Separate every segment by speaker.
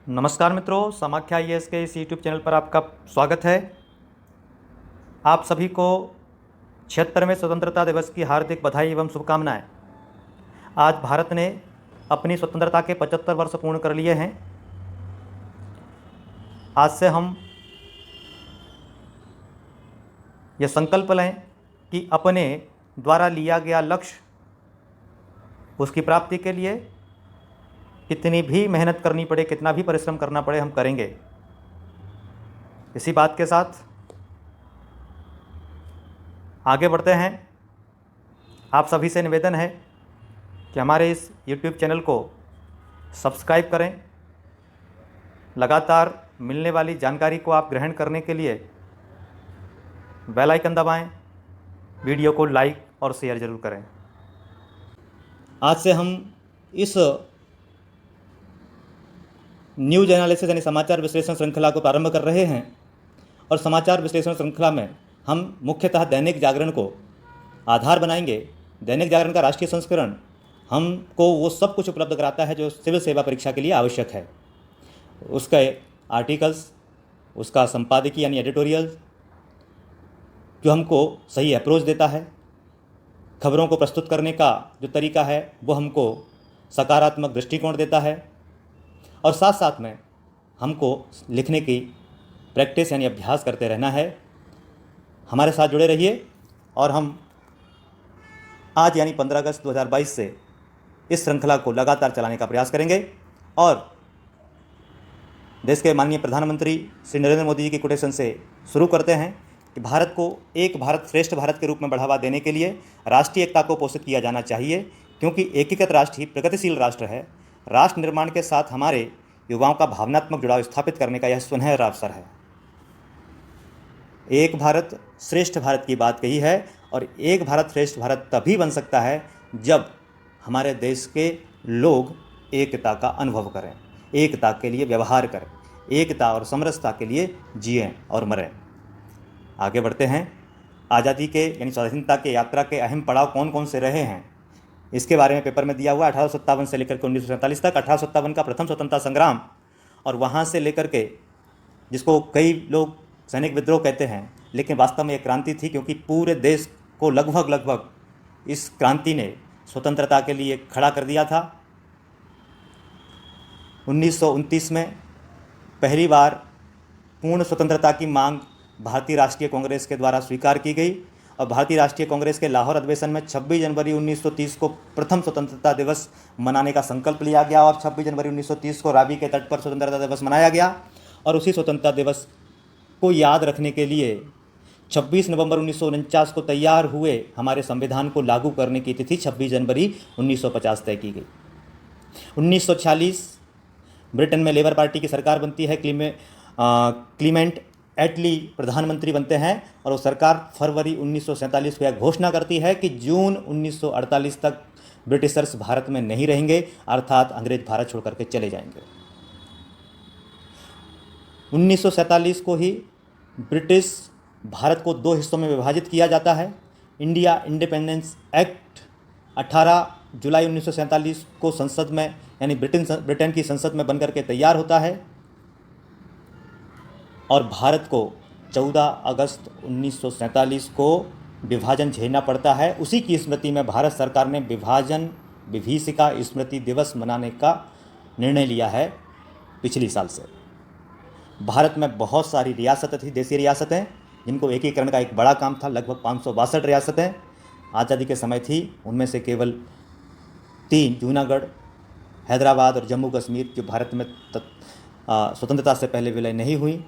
Speaker 1: नमस्कार मित्रों, समाख्या आईएएस के इस यूट्यूब चैनल पर आपका स्वागत है। आप सभी को 76वें स्वतंत्रता दिवस की हार्दिक बधाई एवं शुभकामनाएं। आज भारत ने अपनी स्वतंत्रता के 75 वर्ष पूर्ण कर लिए हैं। आज से हम यह संकल्प लें कि अपने द्वारा लिया गया लक्ष्य, उसकी प्राप्ति के लिए कितनी भी मेहनत करनी पड़े, कितना भी परिश्रम करना पड़े, हम करेंगे। इसी बात के साथ आगे बढ़ते हैं। आप सभी से निवेदन है कि हमारे इस YouTube चैनल को सब्सक्राइब करें। लगातार मिलने वाली जानकारी को आप ग्रहण करने के लिए बेल आइकन दबाएं। वीडियो को लाइक और शेयर ज़रूर करें। आज से हम इस न्यूज़ एनालिसिस यानी समाचार विश्लेषण श्रृंखला को प्रारंभ कर रहे हैं। और समाचार विश्लेषण श्रृंखला में हम मुख्यतः दैनिक जागरण को आधार बनाएंगे। दैनिक जागरण का राष्ट्रीय संस्करण हमको वो सब कुछ उपलब्ध कराता है जो सिविल सेवा परीक्षा के लिए आवश्यक है। उसके आर्टिकल्स, उसका संपादकीय यानी एडिटोरियल जो हमको सही अप्रोच देता है, खबरों को प्रस्तुत करने का जो तरीका है वो हमको सकारात्मक दृष्टिकोण देता है। और साथ साथ में हमको लिखने की प्रैक्टिस यानी अभ्यास करते रहना है। हमारे साथ जुड़े रहिए। और हम आज यानी 15 अगस्त 2022 से इस श्रृंखला को लगातार चलाने का प्रयास करेंगे। और देश के माननीय प्रधानमंत्री श्री नरेंद्र मोदी जी की कोटेशन से शुरू करते हैं कि भारत को एक भारत श्रेष्ठ भारत के रूप में बढ़ावा देने के लिए राष्ट्रीय एकता को पोषित किया जाना चाहिए, क्योंकि एकीकृत राष्ट्र ही प्रगतिशील राष्ट्र है। राष्ट्र निर्माण के साथ हमारे युवाओं का भावनात्मक जुड़ाव स्थापित करने का यह सुनहरा अवसर है। एक भारत श्रेष्ठ भारत की बात कही है, और एक भारत श्रेष्ठ भारत तभी बन सकता है जब हमारे देश के लोग एकता का अनुभव करें, एकता के लिए व्यवहार करें, एकता और समरसता के लिए जिएं और मरें। आगे बढ़ते हैं। आज़ादी के यानी स्वाधीनता के यात्रा के अहम पड़ाव कौन कौन से रहे हैं, इसके बारे में पेपर में दिया हुआ। 1857 से लेकर के 1947 तक। 1857 का प्रथम स्वतंत्रता संग्राम, और वहाँ से लेकर के जिसको कई लोग सैनिक विद्रोह कहते हैं, लेकिन वास्तव में एक क्रांति थी, क्योंकि पूरे देश को लगभग इस क्रांति ने स्वतंत्रता के लिए खड़ा कर दिया था। 1929 में पहली बार पूर्ण स्वतंत्रता की मांग भारतीय राष्ट्रीय कांग्रेस के द्वारा स्वीकार की गई, और भारतीय राष्ट्रीय कांग्रेस के लाहौर अधिवेशन में 26 जनवरी 1930 को प्रथम स्वतंत्रता दिवस मनाने का संकल्प लिया गया। और 26 जनवरी 1930 को रावी के तट पर स्वतंत्रता दिवस मनाया गया। और उसी स्वतंत्रता दिवस को याद रखने के लिए 26 नवंबर 1949 को तैयार हुए हमारे संविधान को लागू करने की तिथि 26 जनवरी 1950 तय की गई। 1946 ब्रिटेन में लेबर पार्टी की सरकार बनती है। क्लीमेंट एटली प्रधानमंत्री बनते हैं, और वो सरकार फरवरी 1947 को यह घोषणा करती है कि जून 1948 तक ब्रिटिशर्स भारत में नहीं रहेंगे, अर्थात अंग्रेज भारत छोड़ करके चले जाएंगे। 1947 को ही ब्रिटिश भारत को दो हिस्सों में विभाजित किया जाता है। इंडिया इंडिपेंडेंस एक्ट 18 जुलाई 1947 को संसद में यानी ब्रिटेन की संसद में बनकर के तैयार होता है, और भारत को 14 अगस्त 1947 को विभाजन झेलना पड़ता है। उसी की स्मृति में भारत सरकार ने विभीषिका स्मृति दिवस मनाने का निर्णय लिया है पिछली साल से। भारत में बहुत सारी रियासतें थी, देसी रियासतें, जिनको एकीकरण का एक बड़ा काम था। लगभग 562 रियासतें आज़ादी के समय थी। उनमें से केवल 3, जूनागढ़, हैदराबाद और जम्मू कश्मीर, जो भारत में स्वतंत्रता से पहले विलय नहीं हुई,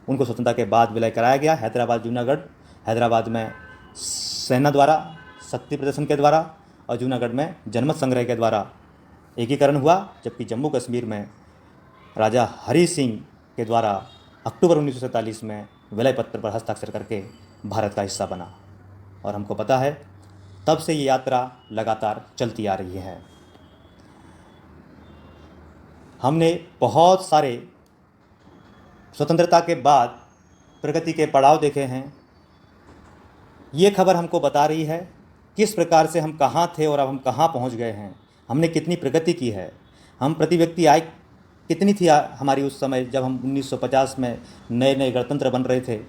Speaker 1: उनको स्वतंत्रता के बाद विलय कराया गया। हैदराबाद, जूनागढ़, हैदराबाद में सेना द्वारा शक्ति प्रदर्शन के द्वारा, और जूनागढ़ में जनमत संग्रह के द्वारा एकीकरण हुआ। जबकि जम्मू कश्मीर में राजा हरि सिंह के द्वारा अक्टूबर 1947 में विलय पत्र पर हस्ताक्षर करके भारत का हिस्सा बना। और हमको पता है तब से ये यात्रा लगातार चलती आ रही है। हमने बहुत सारे स्वतंत्रता के बाद प्रगति के पड़ाव देखे हैं। ये खबर हमको बता रही है किस प्रकार से हम कहाँ थे और अब हम कहाँ पहुँच गए हैं, हमने कितनी प्रगति की है। हम प्रति व्यक्ति आय कितनी थी हमारी उस समय जब हम 1950 में नए नए गणतंत्र बन रहे थे,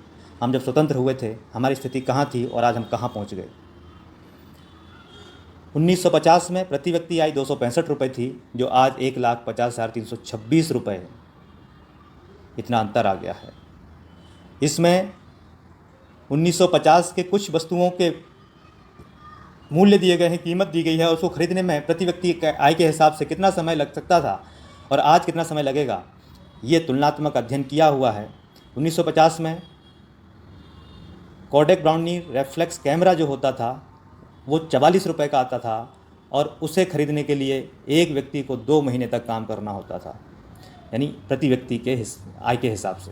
Speaker 1: हम जब स्वतंत्र हुए थे, हमारी स्थिति कहाँ थी और आज हम कहाँ पहुँच गए। 1950 में प्रति व्यक्ति आय 265 रुपये थी, जो आज 1,50,326 रुपये है। इतना अंतर आ गया है। इसमें 1950 के कुछ वस्तुओं के मूल्य दिए गए हैं, कीमत दी गई है, और उसको खरीदने में प्रति व्यक्ति आय के हिसाब से कितना समय लग सकता था और आज कितना समय लगेगा, ये तुलनात्मक अध्ययन किया हुआ है। 1950 में कोडक ब्राउनी रेफ्लेक्स कैमरा जो होता था वो 44 रुपये का आता था, और उसे खरीदने के लिए एक व्यक्ति को 2 महीने तक काम करना होता था, यानी प्रति व्यक्ति के आय के हिसाब से।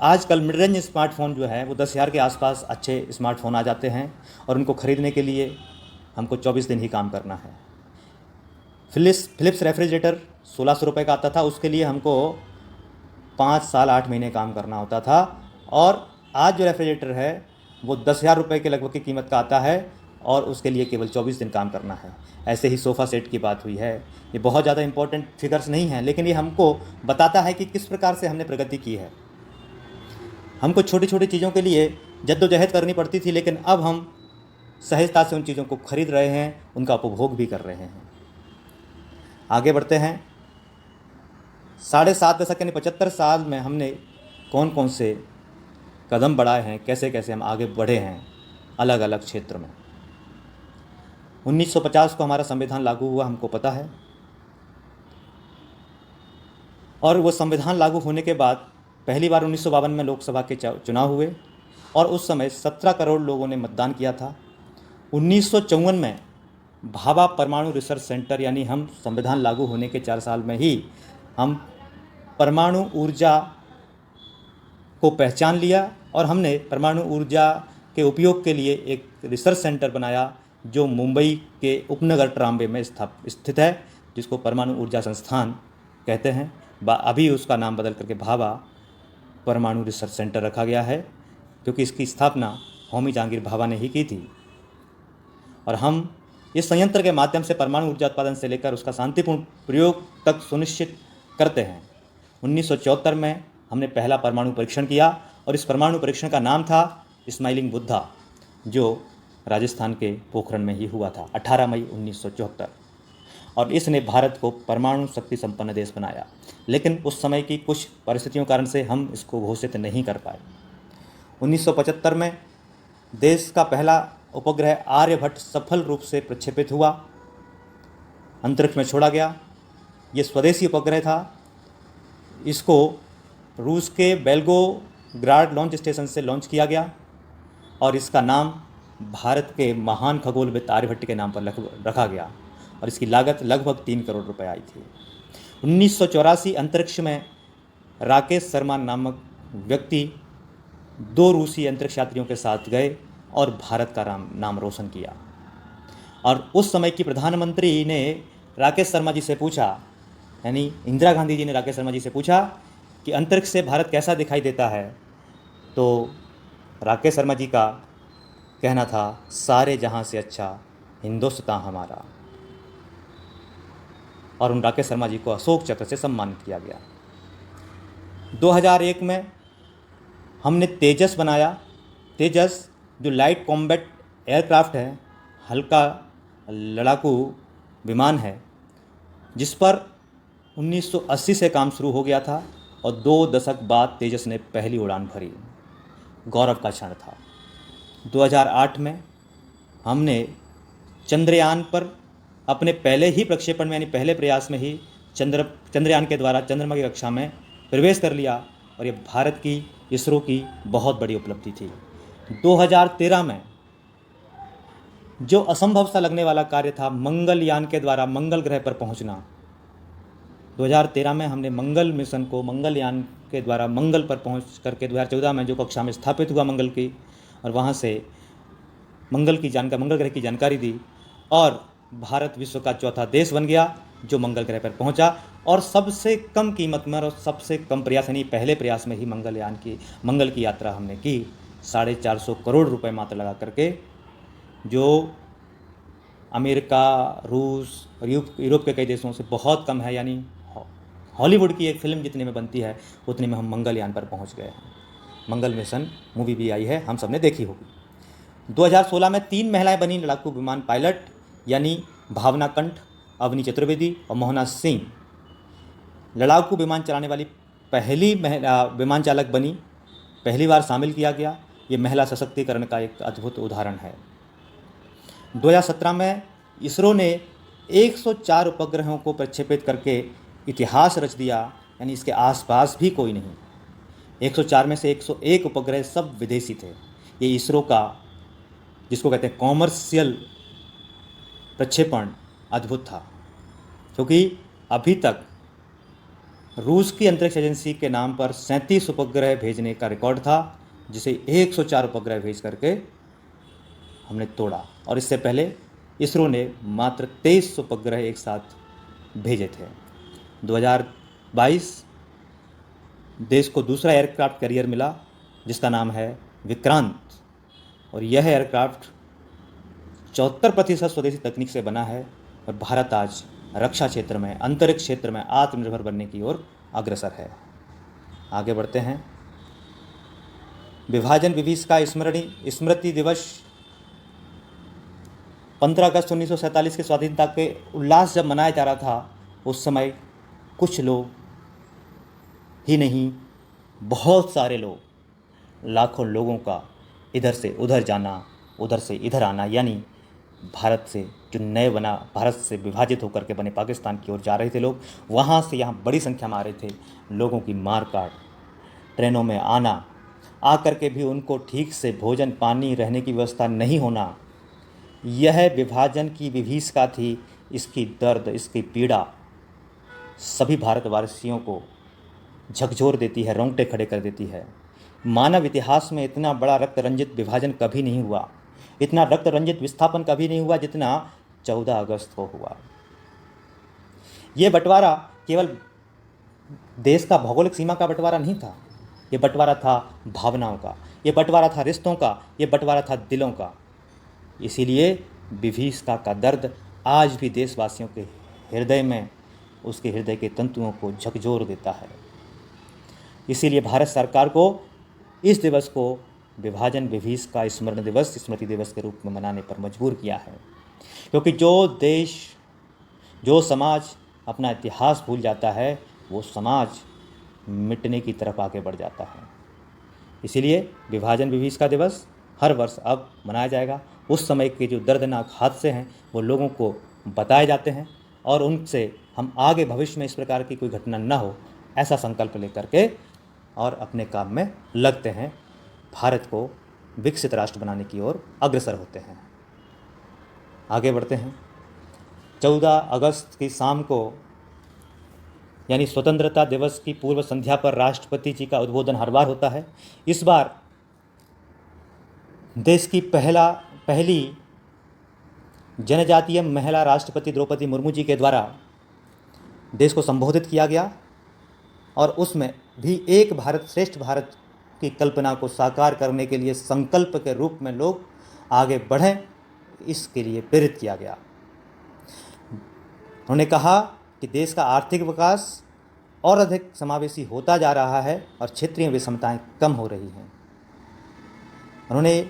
Speaker 1: आजकल मिड रेंज स्मार्टफोन जो है वो 10,000 के आसपास अच्छे स्मार्टफोन आ जाते हैं, और उनको ख़रीदने के लिए हमको 24 दिन ही काम करना है। फिलिप्स रेफ्रिजरेटर 1,600 रुपये का आता था, उसके लिए हमको 5 साल 8 महीने काम करना होता था, और आज जो रेफ्रिजरेटर है वो 10,000 रुपये के लगभग की कीमत का आता है, और उसके लिए केवल 24 दिन काम करना है। ऐसे ही सोफ़ा सेट की बात हुई है। ये बहुत ज़्यादा इंपॉर्टेंट फिगर्स नहीं हैं, लेकिन ये हमको बताता है कि किस प्रकार से हमने प्रगति की है। हमको छोटी छोटी चीज़ों के लिए जद्दोजहद करनी पड़ती थी, लेकिन अब हम सहजता से उन चीज़ों को खरीद रहे हैं, उनका उपभोग भी कर रहे हैं। आगे बढ़ते हैं। 7.5 दशक यानी 75 साल में हमने कौन कौन से कदम बढ़ाए हैं, कैसे कैसे हम आगे बढ़े हैं अलग अलग क्षेत्र में। 1950 को हमारा संविधान लागू हुआ, हमको पता है, और वो संविधान लागू होने के बाद पहली बार 1952 में लोकसभा के चुनाव हुए, और उस समय 17 करोड़ लोगों ने मतदान किया था। 1954 में भाभा परमाणु रिसर्च सेंटर, यानी हम संविधान लागू होने के 4 साल में ही हम परमाणु ऊर्जा को पहचान लिया, और हमने परमाणु ऊर्जा के उपयोग के लिए एक रिसर्च सेंटर बनाया जो मुंबई के उपनगर ट्राम्बे में स्थित है, जिसको परमाणु ऊर्जा संस्थान कहते हैं। अभी उसका नाम बदल करके भाभा परमाणु रिसर्च सेंटर रखा गया है, क्योंकि इसकी स्थापना होमी जहांगीर भाभा ने ही की थी। और हम इस संयंत्र के माध्यम से परमाणु ऊर्जा उत्पादन से लेकर उसका शांतिपूर्ण प्रयोग तक सुनिश्चित करते हैं। 1974 में हमने पहला परमाणु परीक्षण किया, और इस परमाणु परीक्षण का नाम था स्माइलिंग बुद्धा, जो राजस्थान के पोखरण में ही हुआ था 18 मई 1974, और इसने भारत को परमाणु शक्ति संपन्न देश बनाया। लेकिन उस समय की कुछ परिस्थितियों कारण से हम इसको घोषित नहीं कर पाए। 1975 में देश का पहला उपग्रह आर्यभट्ट सफल रूप से प्रक्षेपित हुआ, अंतरिक्ष में छोड़ा गया। ये स्वदेशी उपग्रह था। इसको रूस के बेल्गोग्राड लॉन्च स्टेशन से लॉन्च किया गया, और इसका नाम भारत के महान खगोलविद आर्यभट्ट के नाम पर रखा गया, और इसकी लागत लगभग 3 करोड़ रुपए आई थी। 1984 अंतरिक्ष में राकेश शर्मा नामक व्यक्ति 2 रूसी अंतरिक्ष यात्रियों के साथ गए और भारत का नाम रोशन किया। और उस समय की प्रधानमंत्री ने राकेश शर्मा जी से पूछा, यानी इंदिरा गांधी जी ने राकेश शर्मा जी से पूछा कि अंतरिक्ष से भारत कैसा दिखाई देता है, तो राकेश शर्मा जी का कहना था, सारे जहां से अच्छा हिंदुस्तान हमारा। और उन राकेश शर्मा जी को अशोक चक्र से सम्मानित किया गया। 2001 में हमने तेजस बनाया। तेजस जो लाइट कॉम्बैट एयरक्राफ्ट है, हल्का लड़ाकू विमान है, जिस पर 1980 से काम शुरू हो गया था, और 2 दशक बाद तेजस ने पहली उड़ान भरी। गौरव का क्षण था। 2008 में हमने चंद्रयान पर अपने पहले ही प्रक्षेपण में, यानी पहले प्रयास में ही चंद्रयान के द्वारा चंद्रमा की कक्षा में प्रवेश कर लिया, और ये भारत की इसरो की बहुत बड़ी उपलब्धि थी। 2013 में जो असंभव सा लगने वाला कार्य था, मंगलयान के द्वारा मंगल ग्रह पर पहुंचना, 2013 में हमने मंगल मिशन को मंगलयान के द्वारा मंगल पर पहुंच करके 2014 में जो कक्षा में स्थापित हुआ मंगल की, और वहां से मंगल ग्रह की जानकारी दी, और भारत विश्व का चौथा देश बन गया जो मंगल ग्रह पर पहुंचा, और सबसे कम कीमत में और सबसे कम प्रयास, यानी पहले प्रयास में ही मंगल की यात्रा हमने की। 450 करोड़ रुपए मात्र लगा करके, जो अमेरिका, रूस और यूरोप के कई देशों से बहुत कम है, यानी हॉलीवुड की एक फिल्म जितने में बनती है उतने में हम मंगलयान पर पहुंच गए हैं। मंगल मिशन मूवी भी आई है, हम सब ने देखी होगी। 2016 में 3 महिलाएं बनी लड़ाकू विमान पायलट, यानी भावना कंठ, अवनी चतुर्वेदी और मोहना सिंह। लड़ाकू विमान चलाने वाली पहली महिला विमान चालक बनी, पहली बार शामिल किया गया। ये महिला सशक्तिकरण का एक अद्भुत उदाहरण है। 2017 में इसरो ने 104 उपग्रहों को प्रक्षेपित करके इतिहास रच दिया, यानी इसके आसपास भी कोई नहीं। 104 में से 101 उपग्रह सब विदेशी थे। ये इसरो का, जिसको कहते हैं कॉमर्शियल प्रक्षेपण, अद्भुत था, क्योंकि अभी तक रूस की अंतरिक्ष एजेंसी के नाम पर 37 उपग्रह भेजने का रिकॉर्ड था, जिसे 104 उपग्रह भेज करके हमने तोड़ा। और इससे पहले इसरो ने मात्र 23 उपग्रह एक साथ भेजे थे। 2022 देश को दूसरा एयरक्राफ्ट कैरियर मिला, जिसका नाम है विक्रांत, और यह एयरक्राफ्ट 74% स्वदेशी तकनीक से बना है। और भारत आज रक्षा क्षेत्र में, अंतरिक्ष क्षेत्र में आत्मनिर्भर बनने की ओर अग्रसर है। आगे बढ़ते हैं। विभाजन विभीषका स्मृति दिवस 15 अगस्त 1947 के स्वाधीनता के उल्लास जब मनाया जा रहा था, उस समय कुछ लोग ही नहीं, बहुत सारे लोग, लाखों लोगों का इधर से उधर जाना, उधर से इधर आना, यानी भारत से जो नए बना, भारत से विभाजित होकर के बने पाकिस्तान की ओर जा रहे थे लोग, वहाँ से यहाँ बड़ी संख्या में आ रहे थे। लोगों की मार काट, ट्रेनों में आना, आकर के भी उनको ठीक से भोजन पानी रहने की व्यवस्था नहीं होना, यह विभाजन की विभीषिका थी। इसकी दर्द, इसकी पीड़ा सभी भारतवासियों को झकझोर देती है, रोंगटे खड़े कर देती है। मानव इतिहास में इतना बड़ा रक्त रंजित विभाजन कभी नहीं हुआ, इतना रक्त रंजित विस्थापन कभी नहीं हुआ जितना 14 अगस्त को हुआ। ये बंटवारा केवल देश का भौगोलिक सीमा का बंटवारा नहीं था, ये बंटवारा था भावनाओं का, ये बंटवारा था रिश्तों का, ये बंटवारा था दिलों का। इसीलिए विभीषिका का दर्द आज भी देशवासियों के हृदय में, उसके हृदय के तंतुओं को झकझोर देता है। इसीलिए भारत सरकार को इस दिवस को विभाजन विभीषिका स्मरण दिवस, स्मृति दिवस के रूप में मनाने पर मजबूर किया है। क्योंकि जो देश, जो समाज अपना इतिहास भूल जाता है, वो समाज मिटने की तरफ आगे बढ़ जाता है। इसीलिए विभाजन विभीषिका दिवस हर वर्ष अब मनाया जाएगा। उस समय के जो दर्दनाक हादसे हैं वो लोगों को बताए जाते हैं, और उनसे हम आगे भविष्य में इस प्रकार की कोई घटना न हो, ऐसा संकल्प लेकर के और अपने काम में लगते हैं। भारत को विकसित राष्ट्र बनाने की ओर अग्रसर होते हैं। आगे बढ़ते हैं। 14 अगस्त की शाम को, यानी स्वतंत्रता दिवस की पूर्व संध्या पर राष्ट्रपति जी का उद्बोधन हर बार होता है। इस बार देश की पहली जनजातीय महिला राष्ट्रपति द्रौपदी मुर्मू जी के द्वारा देश को संबोधित किया गया, और उसमें भी एक भारत श्रेष्ठ भारत की कल्पना को साकार करने के लिए संकल्प के रूप में लोग आगे बढ़ें, इसके लिए प्रेरित किया गया। उन्होंने कहा कि देश का आर्थिक विकास और अधिक समावेशी होता जा रहा है और क्षेत्रीय विषमताएं कम हो रही हैं। उन्होंने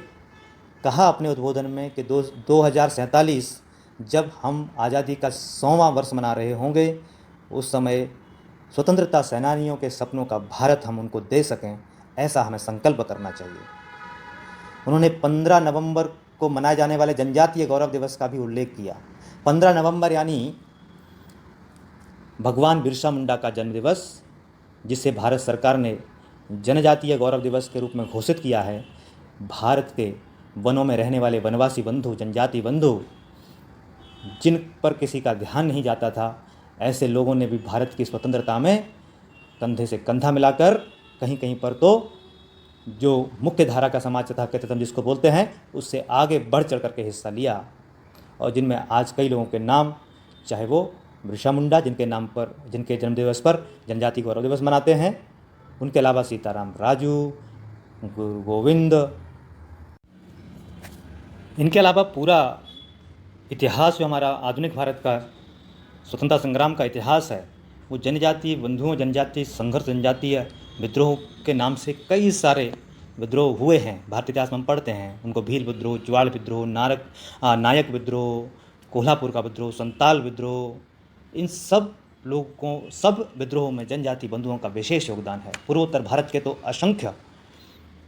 Speaker 1: कहा अपने उद्बोधन में कि 2047 जब हम आज़ादी का 100वां वर्ष मना रहे होंगे, उस समय स्वतंत्रता सेनानियों के सपनों का भारत हम उनको दे सकें, ऐसा हमें संकल्प करना चाहिए। उन्होंने 15 नवंबर को मनाए जाने वाले जनजातीय गौरव दिवस का भी उल्लेख किया। 15 नवंबर यानी भगवान बिरसा मुंडा का जन्मदिवस, जिसे भारत सरकार ने जनजातीय गौरव दिवस के रूप में घोषित किया है। भारत के वनों में रहने वाले वनवासी बंधु, जनजाति बंधु, जिन पर किसी का ध्यान नहीं जाता था, ऐसे लोगों ने भी भारत की स्वतंत्रता में कंधे से कंधा मिलाकर, कहीं कहीं पर तो जो मुख्य धारा का समाज तथा हम जिसको बोलते हैं, उससे आगे बढ़ चढ़ करके हिस्सा लिया। और जिनमें आज कई लोगों के नाम, चाहे वो बिरसा मुंडा जिनके नाम पर, जिनके जन्मदिवस पर जनजाति गौरव दिवस मनाते हैं, उनके अलावा सीताराम राजू, गुरु गोविंद, इनके अलावा पूरा इतिहास जो हमारा आधुनिक भारत का स्वतंत्रता संग्राम का इतिहास है, वो जनजातीय बंधुओं, जनजातीय संघर्ष, जनजातीय विद्रोह के नाम से कई सारे विद्रोह हुए हैं। भारतीय इतिहास में हम पढ़ते हैं उनको। भील विद्रोह, ज्वाल विद्रोह, नायक विद्रोह, कोल्हापुर का विद्रोह, संताल विद्रोह, इन सब लोगों, सब विद्रोहों में जनजाति बंधुओं का विशेष योगदान है। पूर्वोत्तर भारत के तो असंख्य,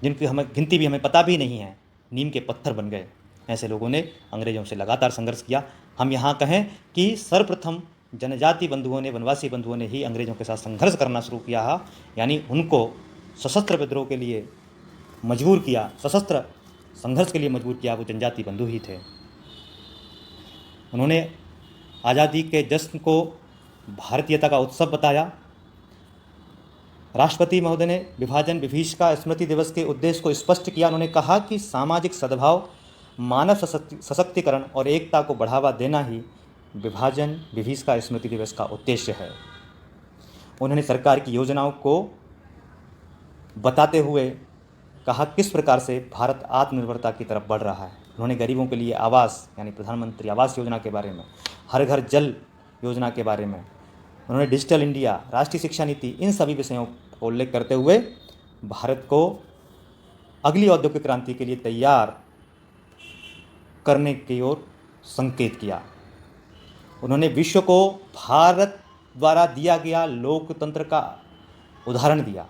Speaker 1: जिनकी हमें गिनती भी हमें पता भी नहीं है, नीम के पत्थर बन गए। ऐसे लोगों ने अंग्रेज़ों से लगातार संघर्ष किया। हम यहाँ कहें कि सर्वप्रथम जनजाति बंधुओं ने, वनवासी बंधुओं ने ही अंग्रेज़ों के साथ संघर्ष करना शुरू किया है, यानी उनको सशस्त्र विद्रोह के लिए मजबूर किया, सशस्त्र संघर्ष के लिए मजबूर किया, वो जनजाति बंधु ही थे। उन्होंने आज़ादी के जश्न को भारतीयता का उत्सव बताया। राष्ट्रपति महोदय ने विभाजन विभीषिका स्मृति दिवस के उद्देश्य को स्पष्ट किया। उन्होंने कहा कि सामाजिक सद्भाव, मानव सशक्तिकरण और एकता को बढ़ावा देना ही विभाजन विभीषिका स्मृति दिवस का उद्देश्य है। उन्होंने सरकार की योजनाओं को बताते हुए कहा किस प्रकार से भारत आत्मनिर्भरता की तरफ बढ़ रहा है। उन्होंने गरीबों के लिए आवास, यानी प्रधानमंत्री आवास योजना के बारे में, हर घर जल योजना के बारे में, उन्होंने डिजिटल इंडिया, राष्ट्रीय शिक्षा नीति, इन सभी विषयों का उल्लेख करते हुए भारत को अगली औद्योगिक क्रांति के लिए तैयार करने की ओर संकेत किया। उन्होंने विश्व को भारत द्वारा दिया गया लोकतंत्र का उदाहरण दिया।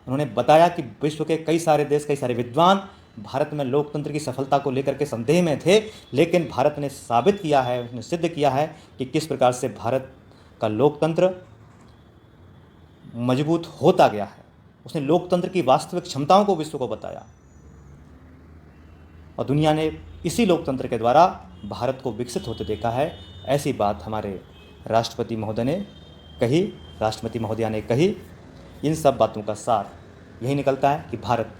Speaker 1: उन्होंने बताया कि विश्व के कई सारे देश, कई सारे विद्वान भारत में लोकतंत्र की सफलता को लेकर के संदेह में थे, लेकिन भारत ने साबित किया है, उसने सिद्ध किया है कि किस प्रकार से भारत का लोकतंत्र मजबूत होता गया है। उसने लोकतंत्र की वास्तविक क्षमताओं को विश्व को बताया और दुनिया ने इसी लोकतंत्र के द्वारा भारत को विकसित होते देखा है। ऐसी बात हमारे राष्ट्रपति महोदय ने कही, राष्ट्रपति महोदया ने कही। इन सब बातों का सार यही निकलता है कि भारत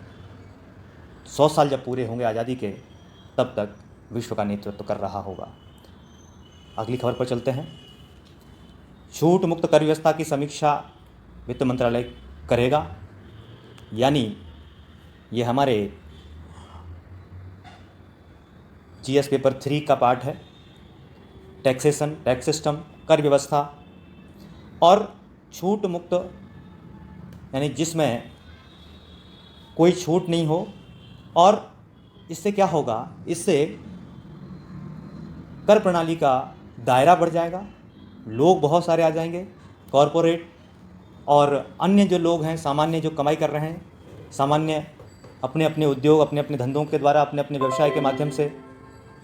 Speaker 1: 100 साल जब पूरे होंगे आज़ादी के, तब तक विश्व का नेतृत्व कर रहा होगा। अगली खबर पर चलते हैं। छूट मुक्त कर व्यवस्था की समीक्षा वित्त मंत्रालय करेगा, यानी ये हमारे जीएस पेपर 3 का पार्ट है। टैक्सेशन, टैक्स सिस्टम, कर व्यवस्था और छूट मुक्त, यानी जिसमें कोई छूट नहीं हो। और इससे क्या होगा, इससे कर प्रणाली का दायरा बढ़ जाएगा, लोग बहुत सारे आ जाएंगे, कॉरपोरेट और अन्य जो लोग हैं, सामान्य जो कमाई कर रहे हैं, सामान्य अपने अपने उद्योग, अपने अपने धंधों के द्वारा, अपने अपने व्यवसाय के माध्यम से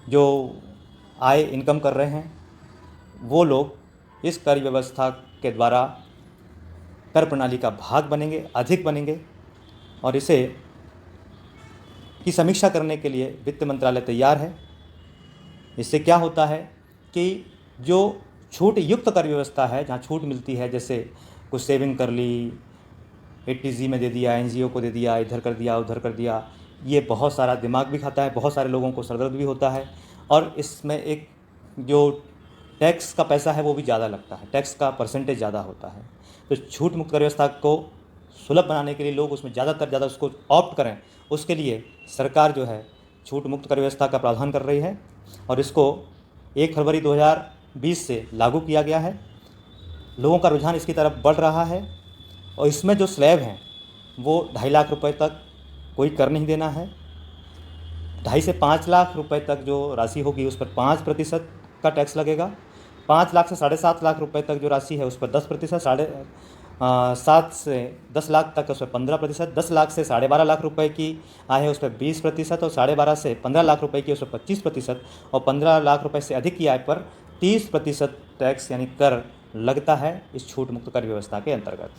Speaker 1: जो आय इनकम कर रहे हैं, वो लोग इस कर व्यवस्था के द्वारा कर प्रणाली का भाग बनेंगे, अधिक बनेंगे। और इसे की समीक्षा करने के लिए वित्त मंत्रालय तैयार है। इससे क्या होता है कि जो छूट युक्त कर व्यवस्था है, जहाँ छूट मिलती है, जैसे कुछ सेविंग कर ली, एटीजी में दे दिया, एनजीओ को दे दिया, इधर कर दिया, उधर कर दिया, ये बहुत सारा दिमाग भी खाता है, बहुत सारे लोगों को सरदर्द भी होता है। और इसमें एक जो टैक्स का पैसा है वो भी ज़्यादा लगता है, टैक्स का परसेंटेज ज़्यादा होता है। तो छूट मुक्त कर व्यवस्था को सुलभ बनाने के लिए लोग उसमें ज़्यादा उसको ऑप्ट करें, उसके लिए सरकार जो है छूट मुक्त कर व्यवस्था का प्रावधान कर रही है और इसको 1 फरवरी 2020 से लागू किया गया है। लोगों का रुझान इसकी तरफ बढ़ रहा है और इसमें जो स्लैब हैं वो 2.5 लाख रुपए तक कोई कर नहीं देना है। 2.5 से 5 लाख रुपए तक जो राशि होगी उस पर 5% का टैक्स लगेगा। 5 लाख से 7.5 लाख रुपए तक जो राशि है उस पर 10%, 7 से 10 लाख तक उस पर 15%, 10 लाख से 12.5 लाख रुपए की आय है उस पर 20% और 12.5 से 15 लाख रुपए की उस पर 25% और 15 लाख रुपए से अधिक की आय पर 30% टैक्स यानी कर लगता है इस छूट मुक्त कर व्यवस्था के अंतर्गत।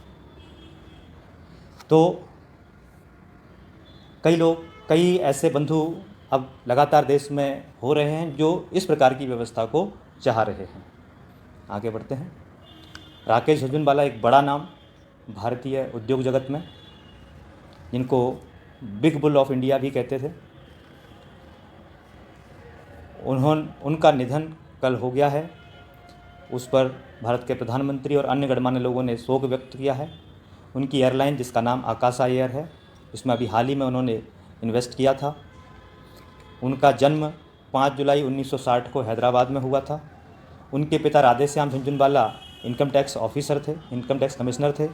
Speaker 1: तो कई ऐसे बंधु अब लगातार देश में हो रहे हैं जो इस प्रकार की व्यवस्था को चाह रहे हैं। आगे बढ़ते हैं। राकेश झुनझुनवाला एक बड़ा नाम भारतीय उद्योग जगत में, जिनको बिग बुल ऑफ इंडिया भी कहते थे, उनका निधन कल हो गया है। उस पर भारत के प्रधानमंत्री और अन्य गणमान्य लोगों ने शोक व्यक्त किया है। उनकी एयरलाइन जिसका नाम आकाशा एयर है, इसमें अभी हाल ही में उन्होंने इन्वेस्ट किया था। उनका जन्म 5 जुलाई 1960 को हैदराबाद में हुआ था। उनके पिता Radheshyam Jhunjhunwala income tax officer थे, इनकम टैक्स कमिश्नर थे,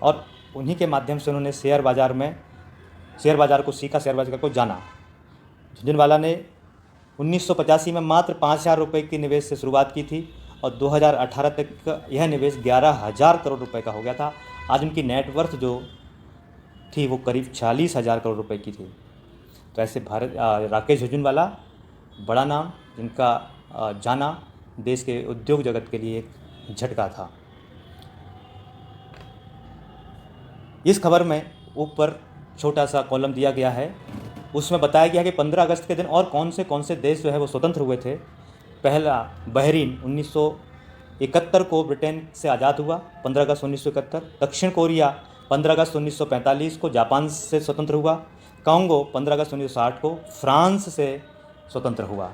Speaker 1: और उन्हीं के माध्यम से उन्होंने शेयर बाज़ार को सीखा, शेयर बाज़ार को जाना। झुनझुनवाला ने 1985 में मात्र 5,000 रुपये की निवेश से शुरुआत की थी और 2018 तक यह निवेश 11,000 करोड़ रुपए का हो गया था। आज उनकी नेटवर्थ जो थी वो करीब 40,000 करोड़ रुपए की थी। तो ऐसे राकेश झुनझुनवाला बड़ा नाम, जिनका जाना देश के उद्योग जगत के लिए एक झटका था। इस खबर में ऊपर छोटा सा कॉलम दिया गया है, उसमें बताया गया है कि 15 अगस्त के दिन और कौन से देश जो है वो स्वतंत्र हुए थे। पहला बहरीन 1971 को ब्रिटेन से आज़ाद हुआ, 15 अगस्त 1971। दक्षिण कोरिया 15 अगस्त 1945 को जापान से स्वतंत्र हुआ। कांगो 15 अगस्त 1960 को फ्रांस से स्वतंत्र हुआ।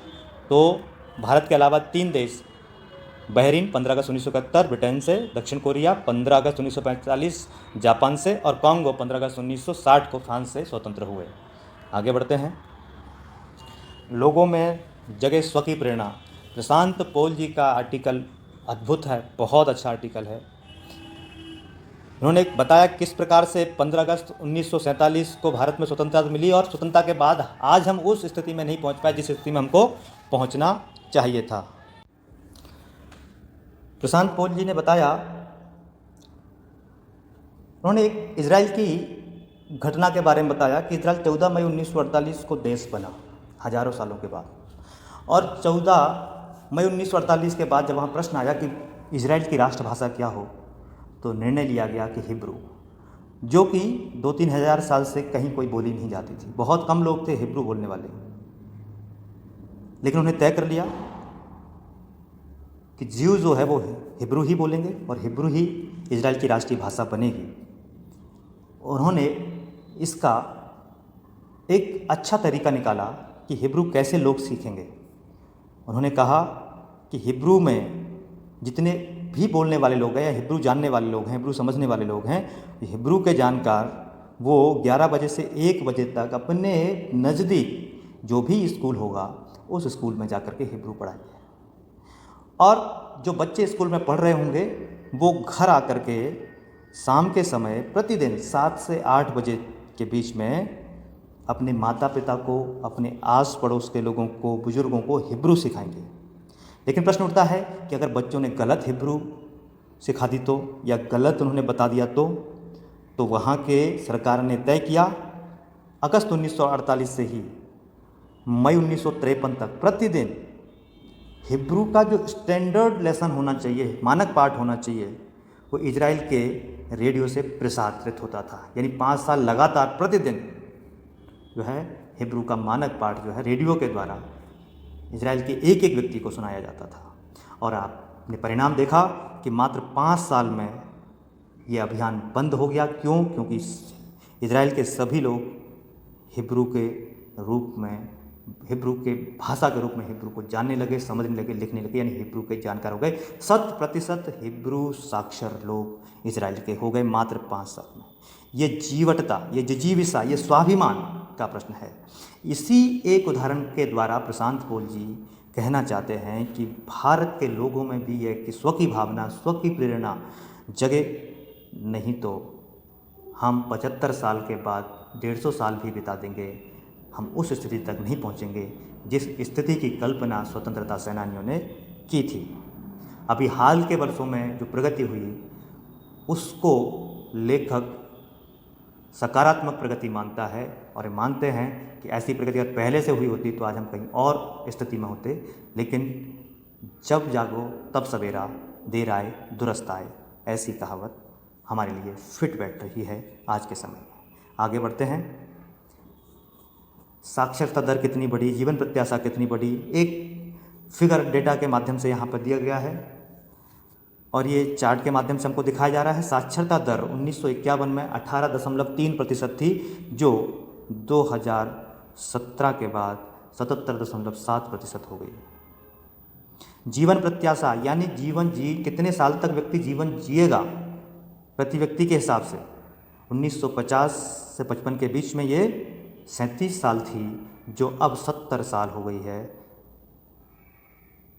Speaker 1: तो भारत के अलावा 3 देश, बहरीन 15 अगस्त 1971 ब्रिटेन से, दक्षिण कोरिया 15 अगस्त 1945 जापान से, और कांगो 15 अगस्त 1960 को फ्रांस से स्वतंत्र हुए। आगे बढ़ते हैं। लोगों में जगे स्व की प्रेरणा। प्रशांत पॉल जी का आर्टिकल अद्भुत है, बहुत अच्छा आर्टिकल है। उन्होंने बताया किस प्रकार से 15 अगस्त 1947 को भारत में स्वतंत्रता मिली और स्वतंत्रता के बाद आज हम उस स्थिति में नहीं पहुंच पाए जिस स्थिति में हमको पहुंचना चाहिए था। प्रशांत पॉल जी ने बताया, उन्होंने एक इजराइल की घटना के बारे में बताया कि इजराइल 14 मई 1948 को देश बना, हजारों सालों के बाद। और 14 मई 1948 के बाद जब वहाँ प्रश्न आया कि इजराइल की राष्ट्रभाषा क्या हो, तो निर्णय लिया गया कि हिब्रू, जो कि 2-3 हज़ार साल से कहीं कोई बोली नहीं जाती थी। बहुत कम लोग थे हिब्रू बोलने वाले, लेकिन उन्हें तय कर लिया कि जीव जो है वो हिब्रू ही बोलेंगे और हिब्रू ही इजराइल की राष्ट्रीय भाषा बनेगी। उन्होंने इसका एक अच्छा तरीका निकाला कि हिब्रू कैसे लोग सीखेंगे। उन्होंने कहा कि हिब्रू में जितने भी बोलने वाले लोग हैं या हिब्रू जानने वाले लोग हैं, हिब्रू समझने वाले लोग हैं, हिब्रू के जानकार वो 11 बजे से 1 बजे तक अपने नज़दीक जो भी स्कूल होगा उस स्कूल में जाकर के हिब्रू पढ़ाएंगे। और जो बच्चे स्कूल में पढ़ रहे होंगे वो घर आकर के शाम के समय प्रतिदिन 7 से 8 बजे के बीच में अपने माता पिता को, अपने आस पड़ोस के लोगों को, बुजुर्गों को हिब्रू सिखाएंगे। लेकिन प्रश्न उठता है कि अगर बच्चों ने गलत हिब्रू सिखा दी तो, या गलत उन्होंने बता दिया तो वहाँ के सरकार ने तय किया अगस्त 1948 से ही मई 1953 तक प्रतिदिन हिब्रू का जो स्टैंडर्ड लेसन होना चाहिए, मानक पाठ होना चाहिए, वो इजराइल के रेडियो से प्रसारित होता था। यानी 5 साल लगातार प्रतिदिन जो है हिब्रू का मानक पाठ जो है रेडियो के द्वारा इजराइल के एक एक व्यक्ति को सुनाया जाता था। और आपने परिणाम देखा कि मात्र 5 साल में ये अभियान बंद हो गया। क्यों? क्योंकि इजराइल के सभी लोग हिब्रू के रूप में, हिब्रू के भाषा के रूप में हिब्रू को जानने लगे, समझने लगे, लिखने लगे, यानी हिब्रू के जानकार हो गए। 100% हिब्रू साक्षर लोग इजराइल के हो गए मात्र 5 साल में। ये जीवटता, ये जिजीविसा, ये स्वाभिमान का प्रश्न है। इसी एक उदाहरण के द्वारा प्रशांत पॉल जी कहना चाहते हैं कि भारत के लोगों में भी ये कि स्व की भावना, स्व की प्रेरणा जगे, नहीं तो हम 75 साल के बाद 150 साल भी बिता देंगे, हम उस स्थिति तक नहीं पहुंचेंगे जिस स्थिति की कल्पना स्वतंत्रता सेनानियों ने की थी। अभी हाल के वर्षों में जो प्रगति हुई उसको लेखक सकारात्मक प्रगति मानता है और मानते हैं कि ऐसी प्रगति अगर पहले से हुई होती तो आज हम कहीं और स्थिति में होते। लेकिन जब जागो तब सवेरा, देर आए दुरुस्त आए, ऐसी कहावत हमारे लिए फिट बैठ रही है आज के समय में। आगे बढ़ते हैं। साक्षरता दर कितनी बढ़ी, जीवन प्रत्याशा कितनी बढ़ी, एक फिगर डेटा के माध्यम से यहाँ पर दिया गया है और ये चार्ट के माध्यम से हमको दिखाया जा रहा है। साक्षरता दर 1951 में 18.3% थी, जो 2017 के बाद 77.7% हो गई। जीवन प्रत्याशा यानी कितने साल तक व्यक्ति जीवन जिएगा प्रति व्यक्ति के हिसाब से 1950 से 55 के बीच में ये 37 साल थी, जो अब 70 साल हो गई है।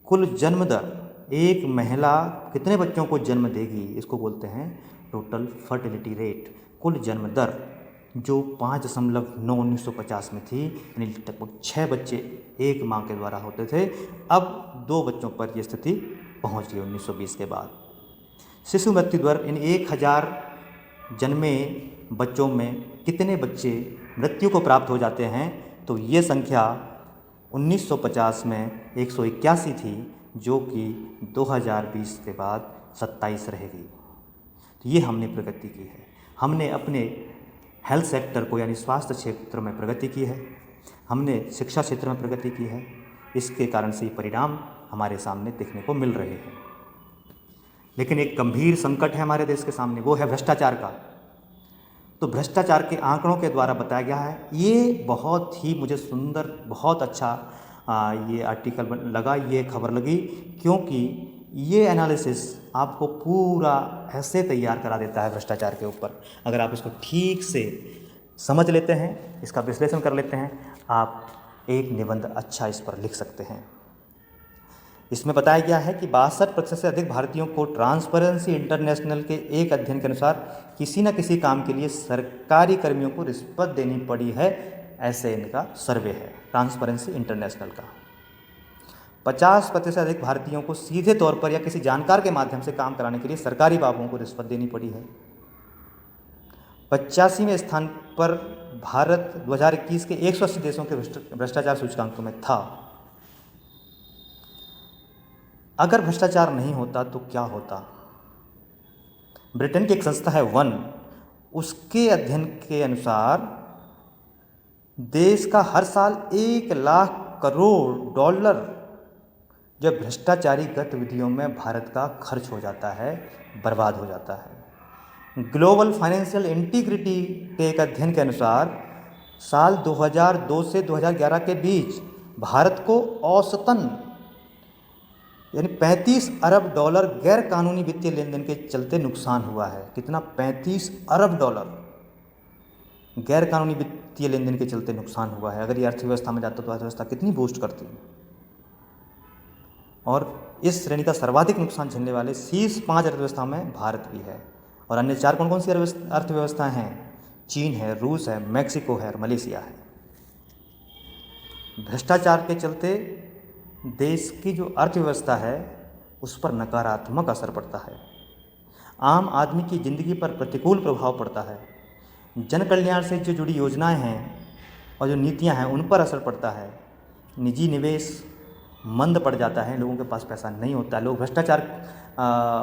Speaker 1: कुल जन्म दर एक महिला कितने बच्चों को जन्म देगी, इसको बोलते हैं टोटल फर्टिलिटी रेट, कुल जन्म दर, जो 5.9 1950 में थी, यानी लगभग 6 बच्चे एक माँ के द्वारा होते थे। अब 2 बच्चों पर यह स्थिति पहुँच गई 1920 के बाद। शिशु मृत्यु दर, इन 1000 जन्मे बच्चों में कितने बच्चे मृत्यु को प्राप्त हो जाते हैं, तो ये संख्या 1950 में 181 थी, जो कि 2020 के बाद 27 रहेगी। तो ये हमने प्रगति की है। हमने अपने हेल्थ सेक्टर को यानी स्वास्थ्य क्षेत्र में प्रगति की है, हमने शिक्षा क्षेत्र में प्रगति की है। इसके कारण से ये परिणाम हमारे सामने देखने को मिल रहे हैं। लेकिन एक गंभीर संकट है हमारे देश के सामने, वो है भ्रष्टाचार का। तो भ्रष्टाचार के आंकड़ों के द्वारा बताया गया है, ये बहुत ही मुझे सुंदर, बहुत अच्छा ये आर्टिकल लगा, ये खबर लगी, क्योंकि ये एनालिसिस आपको पूरा ऐसे तैयार करा देता है भ्रष्टाचार के ऊपर। अगर आप इसको ठीक से समझ लेते हैं, इसका विश्लेषण कर लेते हैं, आप एक निबंध अच्छा इस पर लिख सकते हैं। इसमें बताया गया है कि 62% से अधिक भारतीयों को ट्रांसपेरेंसी इंटरनेशनल के एक अध्ययन के अनुसार किसी न किसी काम के लिए सरकारी कर्मियों को रिश्वत देनी पड़ी है, ऐसे इनका सर्वे है ट्रांसपेरेंसी इंटरनेशनल का। 50% से अधिक भारतीयों को सीधे तौर पर या किसी जानकार के माध्यम से काम कराने के लिए सरकारी बाबुओं को रिश्वत देनी पड़ी है। 85वें स्थान पर भारत 2021 के 180 देशों के भ्रष्टाचार सूचकांक में था। अगर भ्रष्टाचार नहीं होता तो क्या होता? ब्रिटेन की एक संस्था है वन, उसके अध्ययन के अनुसार देश का हर साल 1 लाख करोड़ डॉलर जो भ्रष्टाचारी गतिविधियों में भारत का खर्च हो जाता है, बर्बाद हो जाता है। ग्लोबल फाइनेंशियल इंटीग्रिटी के एक अध्ययन के अनुसार साल 2002 से 2011 के बीच भारत को औसतन यानी 35 अरब डॉलर गैर कानूनी वित्तीय लेन देन के चलते नुकसान हुआ है। कितना? 35 अरब डॉलर गैर कानूनी वित्तीय लेन देन के चलते नुकसान हुआ है। अगर ये अर्थव्यवस्था में जाता तो अर्थव्यवस्था कितनी बूस्ट करती। और इस श्रेणी का सर्वाधिक नुकसान झेलने वाले शीर्ष 5 अर्थव्यवस्था में भारत भी है। और अन्य 4 कौन कौन सी अर्थव्यवस्थाएं हैं? चीन है, रूस है, मैक्सिको है और मलेशिया है। भ्रष्टाचार के चलते देश की जो अर्थव्यवस्था है उस पर नकारात्मक असर पड़ता है, आम आदमी की ज़िंदगी पर प्रतिकूल प्रभाव पड़ता है, जन कल्याण से जो जुड़ी योजनाएं हैं और जो नीतियां हैं उन पर असर पड़ता है, निजी निवेश मंद पड़ जाता है, लोगों के पास पैसा नहीं होता है, लोग भ्रष्टाचार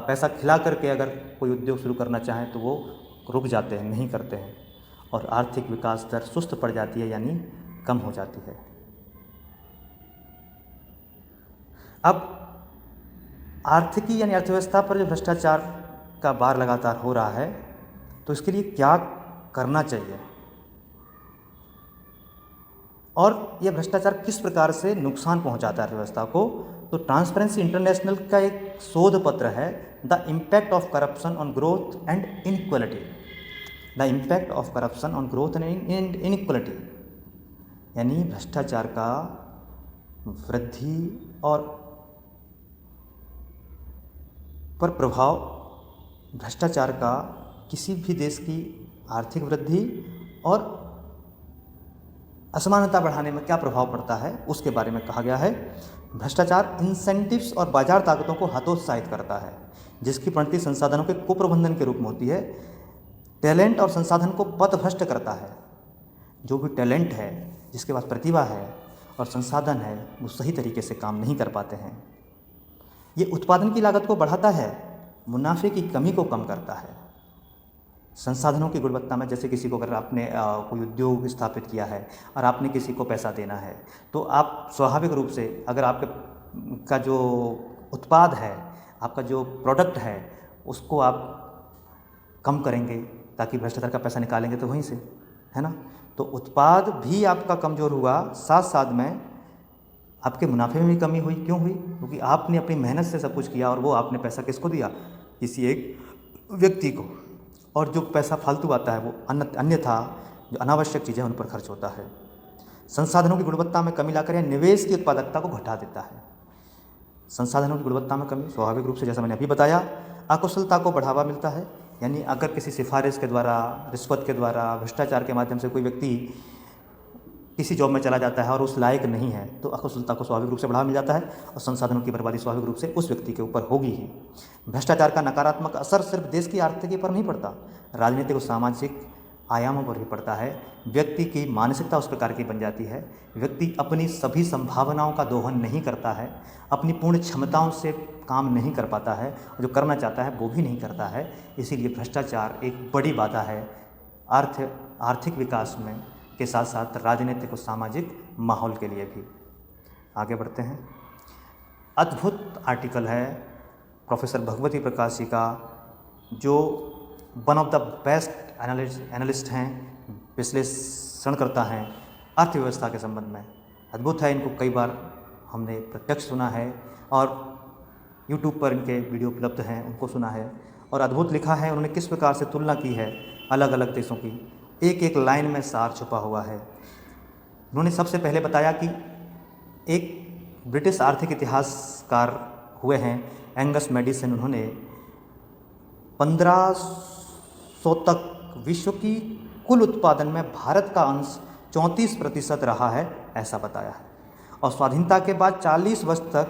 Speaker 1: पैसा खिला करके अगर कोई उद्योग शुरू करना चाहें तो वो रुक जाते हैं, नहीं करते हैं, और आर्थिक विकास दर सुस्त पड़ जाती है यानी कम हो जाती है। अब आर्थिकी यानी अर्थव्यवस्था पर जो भ्रष्टाचार का बार लगातार हो रहा है, तो इसके लिए क्या करना चाहिए और यह भ्रष्टाचार किस प्रकार से नुकसान पहुंचाता है अर्थव्यवस्था को? तो ट्रांसपेरेंसी इंटरनेशनल का एक शोध पत्र है, the impact of corruption on growth and inequality. The impact of corruption on growth and inequality, यानी भ्रष्टाचार का वृद्धि और पर प्रभाव, भ्रष्टाचार का किसी भी देश की आर्थिक वृद्धि और असमानता बढ़ाने में क्या प्रभाव पड़ता है, उसके बारे में कहा गया है। भ्रष्टाचार इंसेंटिव्स और बाजार ताकतों को हतोत्साहित करता है, जिसकी परिणति संसाधनों के कुप्रबंधन के रूप में होती है। टैलेंट और संसाधन को पथभ्रष्ट करता है। जो भी टैलेंट है, जिसके पास प्रतिभा है और संसाधन है, वो सही तरीके से काम नहीं कर पाते हैं। ये उत्पादन की लागत को बढ़ाता है, मुनाफे की कमी को कम करता है। संसाधनों की गुणवत्ता में, जैसे किसी को अगर आपने कोई उद्योग स्थापित किया है और आपने किसी को पैसा देना है, तो आप स्वाभाविक रूप से अगर आपके का जो उत्पाद है, आपका जो प्रोडक्ट है, उसको आप कम करेंगे ताकि भ्रष्टाचार का पैसा निकालेंगे तो वहीं से, है ना। तो उत्पाद भी आपका कमज़ोर हुआ, साथ साथ में आपके मुनाफे में भी कमी हुई। क्यों हुई? क्योंकि आपने अपनी मेहनत से सब कुछ किया और वो आपने पैसा किसको दिया? किसी एक व्यक्ति को। और जो पैसा फालतू आता है वो अन्यथा जो अनावश्यक चीज़ें उन पर खर्च होता है। संसाधनों की गुणवत्ता में कमी लाकर या निवेश की उत्पादकता को घटा देता है। संसाधनों की गुणवत्ता में कमी, स्वाभाविक रूप से जैसा मैंने अभी बताया। अकुशलता को बढ़ावा मिलता है, यानी अगर किसी सिफारिश के द्वारा, रिश्वत के द्वारा, भ्रष्टाचार के माध्यम से कोई व्यक्ति किसी जॉब में चला जाता है और उस लायक नहीं है, तो अकुशलता को स्वाभाविक रूप से बढ़ावा मिल जाता है और संसाधनों की बर्बादी स्वाभाविक रूप से उस व्यक्ति के ऊपर होगी ही। भ्रष्टाचार का नकारात्मक असर सिर्फ देश की आर्थिकी पर नहीं पड़ता, राजनीतिक और सामाजिक आयामों पर भी पड़ता है। व्यक्ति की मानसिकता उस प्रकार की बन जाती है, व्यक्ति अपनी सभी संभावनाओं का दोहन नहीं करता है, अपनी पूर्ण क्षमताओं से काम नहीं कर पाता है, जो करना चाहता है वो भी नहीं करता है। इसीलिए भ्रष्टाचार एक बड़ी बाधा है आर्थिक विकास में के साथ साथ राजनीतिक और सामाजिक माहौल के लिए भी। आगे बढ़ते हैं। अद्भुत आर्टिकल है प्रोफेसर भगवती प्रकाश जी का, जो one of the best analyst हैं, विश्लेषणकर्ता हैं अर्थव्यवस्था के संबंध में। अद्भुत है, इनको कई बार हमने प्रत्यक्ष सुना है और यूट्यूब पर इनके वीडियो उपलब्ध हैं, उनको सुना है। और अद्भुत लिखा है उन्होंने, किस प्रकार से तुलना की है अलग अलग देशों की, एक एक लाइन में सार छुपा हुआ है। उन्होंने सबसे पहले बताया कि एक ब्रिटिश आर्थिक इतिहासकार हुए हैं एंगस मैडिसन, उन्होंने 1500 तक विश्व की कुल उत्पादन में भारत का अंश 34% रहा है, ऐसा बताया है। और स्वाधीनता के बाद 40 वर्ष तक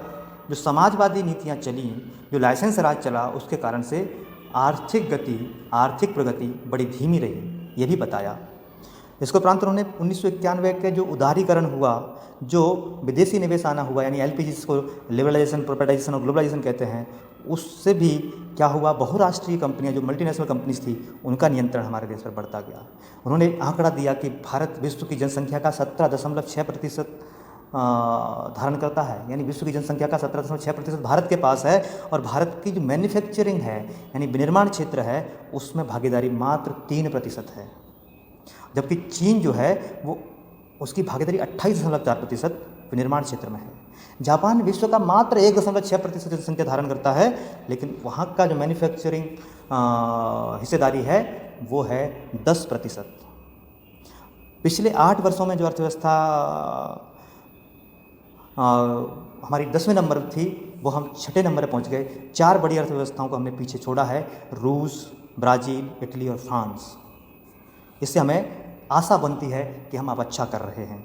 Speaker 1: जो समाजवादी नीतियां चली, जो लाइसेंस राज चला, उसके कारण से आर्थिक प्रगति बड़ी धीमी रही, ये भी बताया। इसके उपरांत उन्होंने 1991 के जो उदारीकरण हुआ, जो विदेशी निवेश आना हुआ, यानी एलपीजी, जिसको लिबरलाइजेशन, प्रोपेटाइजेशन और ग्लोबलाइजेशन कहते हैं, उससे भी क्या हुआ, बहुराष्ट्रीय कंपनियां जो मल्टीनेशनल कंपनीज थी, उनका नियंत्रण हमारे देश पर बढ़ता गया। उन्होंने आंकड़ा दिया कि भारत विश्व की जनसंख्या का 17.6% धारण करता है, यानी विश्व की जनसंख्या का 17.6% भारत के पास है। और भारत की जो मैन्युफैक्चरिंग है, यानी विनिर्माण क्षेत्र है, उसमें भागीदारी मात्र 3% है, जबकि चीन जो है वो उसकी भागीदारी 28.4% विनिर्माण क्षेत्र में है। जापान विश्व का मात्र 1.6% जनसंख्या धारण करता है, लेकिन वहाँ का जो मैन्युफैक्चरिंग हिस्सेदारी है वो है 10%। पिछले 8 वर्षों में जो अर्थव्यवस्था हमारी 10वें नंबर थी, वो हम 6ठे नंबर पर पहुँच गए। 4 बड़ी अर्थव्यवस्थाओं को हमने पीछे छोड़ा है, रूस, ब्राज़ील, इटली और फ्रांस। इससे हमें आशा बनती है कि हम अब अच्छा कर रहे हैं।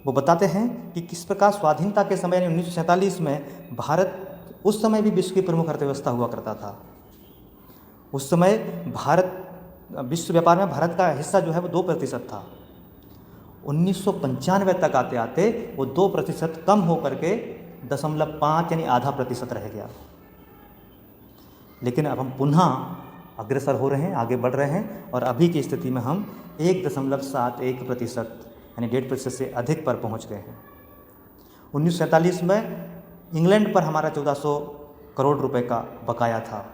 Speaker 1: वो बताते हैं कि किस प्रकार स्वाधीनता के समय 1947 में भारत उस समय भी विश्व की प्रमुख अर्थव्यवस्था हुआ करता था। उस समय विश्व व्यापार में भारत का हिस्सा जो है वो 2% था। 1995 तक आते आते वो 2% कम होकर के 0.5 यानी आधा प्रतिशत रह गया। लेकिन अब हम पुनः अग्रसर हो रहे हैं, आगे बढ़ रहे हैं, और अभी की स्थिति में हम 1.71% यानी 1.5% से अधिक पर पहुंच गए हैं। 1947 में इंग्लैंड पर हमारा 1400 करोड़ रुपए का बकाया था,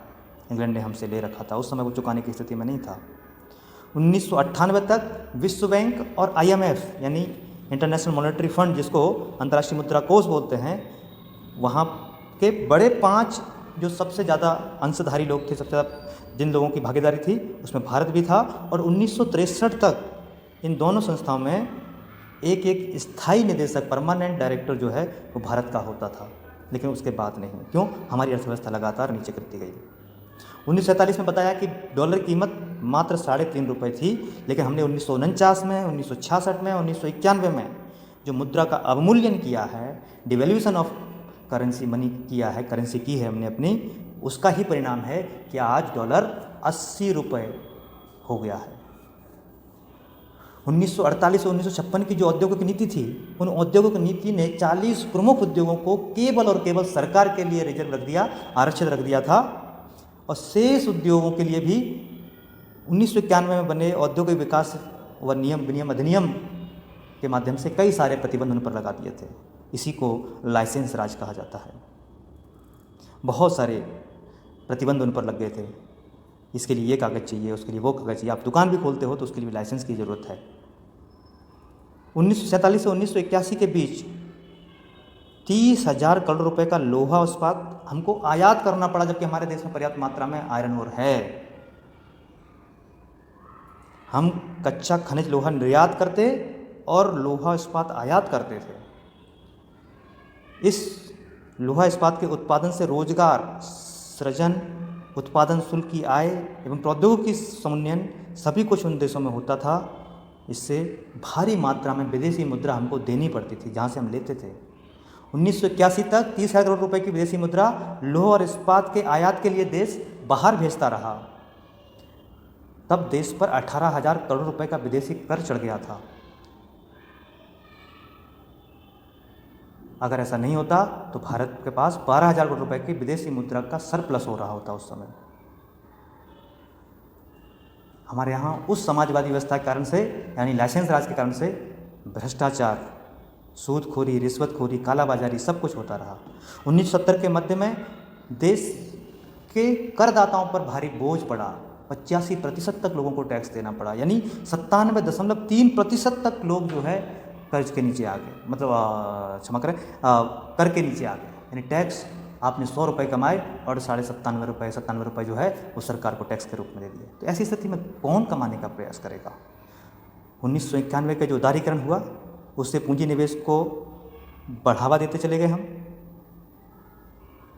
Speaker 1: इंग्लैंड ने हमसे ले रखा था, उस समय वो चुकाने की स्थिति में नहीं था। 1998 तक विश्व बैंक और IMF यानी इंटरनेशनल मॉनेटरी फंड, जिसको अंतर्राष्ट्रीय मुद्रा कोष बोलते हैं, वहाँ के बड़े 5 जो सबसे ज़्यादा अंशधारी लोग थे, सबसे ज़्यादा जिन लोगों की भागीदारी थी, उसमें भारत भी था। और 1963 तक इन दोनों संस्थाओं में एक स्थायी निदेशक, परमानेंट डायरेक्टर जो है वो भारत का होता था। लेकिन उसके बाद नहीं, क्यों? हमारी अर्थव्यवस्था लगातार नीचे गिरती गई। 1947 में बताया कि डॉलर की कीमत मात्र 3.5 रुपये थी, लेकिन हमने 1949 में, 1966 में, 1991 में जो मुद्रा का अवमूल्यन किया है, डिवैल्यूएशन ऑफ करेंसी मनी किया है, करेंसी की है हमने अपनी, उसका ही परिणाम है कि आज डॉलर 80 रुपये हो गया है। 1948 और 1956 की जो औद्योगिक नीति थी, उन औद्योगिक नीति ने 40 प्रमुख उद्योगों को केवल और केवल सरकार के लिए रिजर्व रख दिया, आरक्षित रख दिया था। और शेष उद्योगों के लिए भी 1991 में बने औद्योगिक विकास व विनियम अधिनियम के माध्यम से कई सारे प्रतिबंध उन पर लगा दिए थे। इसी को लाइसेंस राज कहा जाता है। बहुत सारे प्रतिबंध उन पर लग गए थे, इसके लिए ये कागज़ चाहिए, उसके लिए वो कागज़ चाहिए। आप दुकान भी खोलते हो तो उसके लिए भी लाइसेंस की ज़रूरत है। 1947 से 1981 के बीच 30,000 करोड़ रुपए का लोहा इस्पात हमको आयात करना पड़ा, जबकि हमारे देश में पर्याप्त मात्रा में आयरन ओर है। हम कच्चा खनिज लोहा निर्यात करते और लोहा इस्पात आयात करते थे। इस लोहा इस्पात के उत्पादन से रोजगार सृजन, उत्पादन शुल्क की आय एवं प्रौद्योगिकी समुन्नयन सभी कुछ उन देशों में होता था। इससे भारी मात्रा में विदेशी मुद्रा हमको देनी पड़ती थी जहाँ से हम लेते थे। 1981 तक 30,000 करोड़ रुपए की विदेशी मुद्रा लोहा और इस्पात के आयात के लिए देश बाहर भेजता रहा। तब देश पर 18,000 करोड़ रुपए का विदेशी कर चढ़ गया था। अगर ऐसा नहीं होता तो भारत के पास 12,000 करोड़ रुपए की विदेशी मुद्रा का सरप्लस हो रहा होता उस समय। हमारे यहाँ उस समाजवादी व्यवस्था के कारण से, यानी लाइसेंस राज के कारण से भ्रष्टाचार, सूदखोरी, रिश्वतखोरी, कालाबाजारी सब कुछ होता रहा। 1970 के मध्य में देश के करदाताओं पर भारी बोझ पड़ा। 85% तक लोगों को टैक्स देना पड़ा, यानी 97.3% तक लोग जो है कर्ज के नीचे आ गए, मतलब क्षमा करें, कर के नीचे आ गए। यानी टैक्स आपने 100 रुपये कमाए और 97 रुपये जो है वो सरकार को टैक्स के रूप में दे दिए। तो ऐसी स्थिति में कौन कमाने का प्रयास करेगा। 1991 का जो उदारीकरण हुआ उससे पूंजी निवेश को बढ़ावा देते चले गए हम,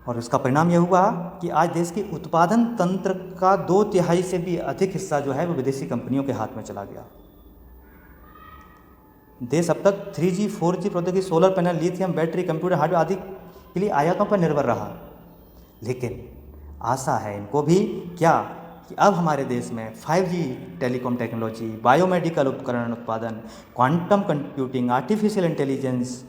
Speaker 1: और इसका परिणाम यह हुआ कि आज देश के उत्पादन तंत्र का 2/3 से भी अधिक हिस्सा जो है वो विदेशी कंपनियों के हाथ में चला गया। देश अब तक 3G, 4G प्रौद्योगिकी, solar panel, lithium battery, computer hardware आदि के लिए आयातों पर निर्भर रहा। लेकिन आशा है इनको भी क्या कि अब हमारे देश में 5G टेलीकॉम टेक्नोलॉजी, बायोमेडिकल उपकरण उत्पादन, क्वांटम कंप्यूटिंग, आर्टिफिशियल इंटेलिजेंस,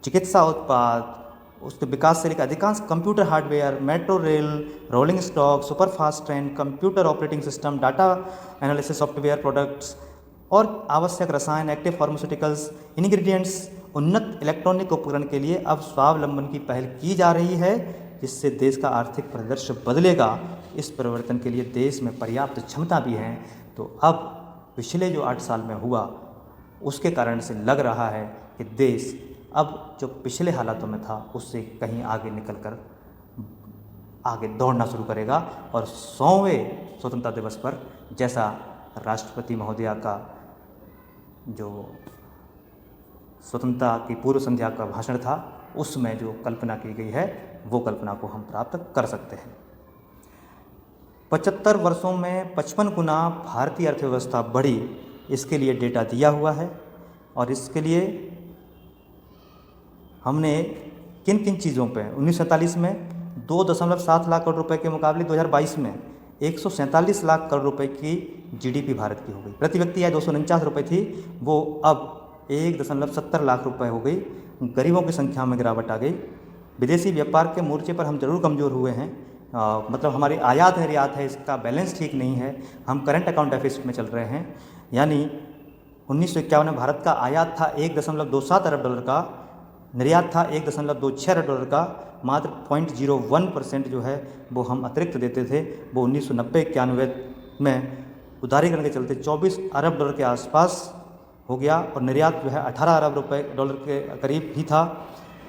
Speaker 1: चिकित्सा उत्पाद, उसके विकास से लेकर अधिकांश computer hardware, metro rail, rolling stock, super fast train, computer operating system, data analysis software products और आवश्यक रसायन, एक्टिव फार्मास्यूटिकल्स, इंग्रेडिएंट्स, उन्नत इलेक्ट्रॉनिक उपकरण के लिए अब स्वावलंबन की पहल की जा रही है, जिससे देश का आर्थिक परिदृश्य बदलेगा। इस परिवर्तन के लिए देश में पर्याप्त क्षमता भी है। तो अब पिछले जो 8 साल में हुआ उसके कारण से लग रहा है कि देश अब जो पिछले हालातों में था उससे कहीं आगे निकलकर आगे दौड़ना शुरू करेगा। और 100वें स्वतंत्रता दिवस पर जैसा राष्ट्रपति महोदया का जो स्वतंत्रता की पूर्व संध्या का भाषण था उसमें जो कल्पना की गई है वो कल्पना को हम प्राप्त कर सकते हैं। 75 वर्षों में 55 गुना भारतीय अर्थव्यवस्था बढ़ी, इसके लिए डेटा दिया हुआ है। और इसके लिए हमने किन किन चीज़ों पे 1947 में 2.7 लाख करोड़ रुपए के मुकाबले 2022 में 147 लाख करोड़ रुपए की GDP भारत की हो गई। प्रति व्यक्ति आय 249 रुपये थी, वो अब 1.70 लाख रुपए हो गई। गरीबों की संख्या में गिरावट आ गई। विदेशी व्यापार के मोर्चे पर हम जरूर कमज़ोर हुए हैं, मतलब हमारी आयात निर्यात है इसका बैलेंस ठीक नहीं है। हम करंट अकाउंट डेफिसिट में चल रहे हैं। यानी 1951 में भारत का आयात था 1.27 अरब डॉलर का, निर्यात था 1.26 अरब डॉलर का। मात्र 0.01% जो है वो हम अतिरिक्त देते थे। वो 1990-91 में उदारीकरण के चलते 24 अरब डॉलर के आसपास हो गया और निर्यात जो है 18 अरब डॉलर के करीब ही था।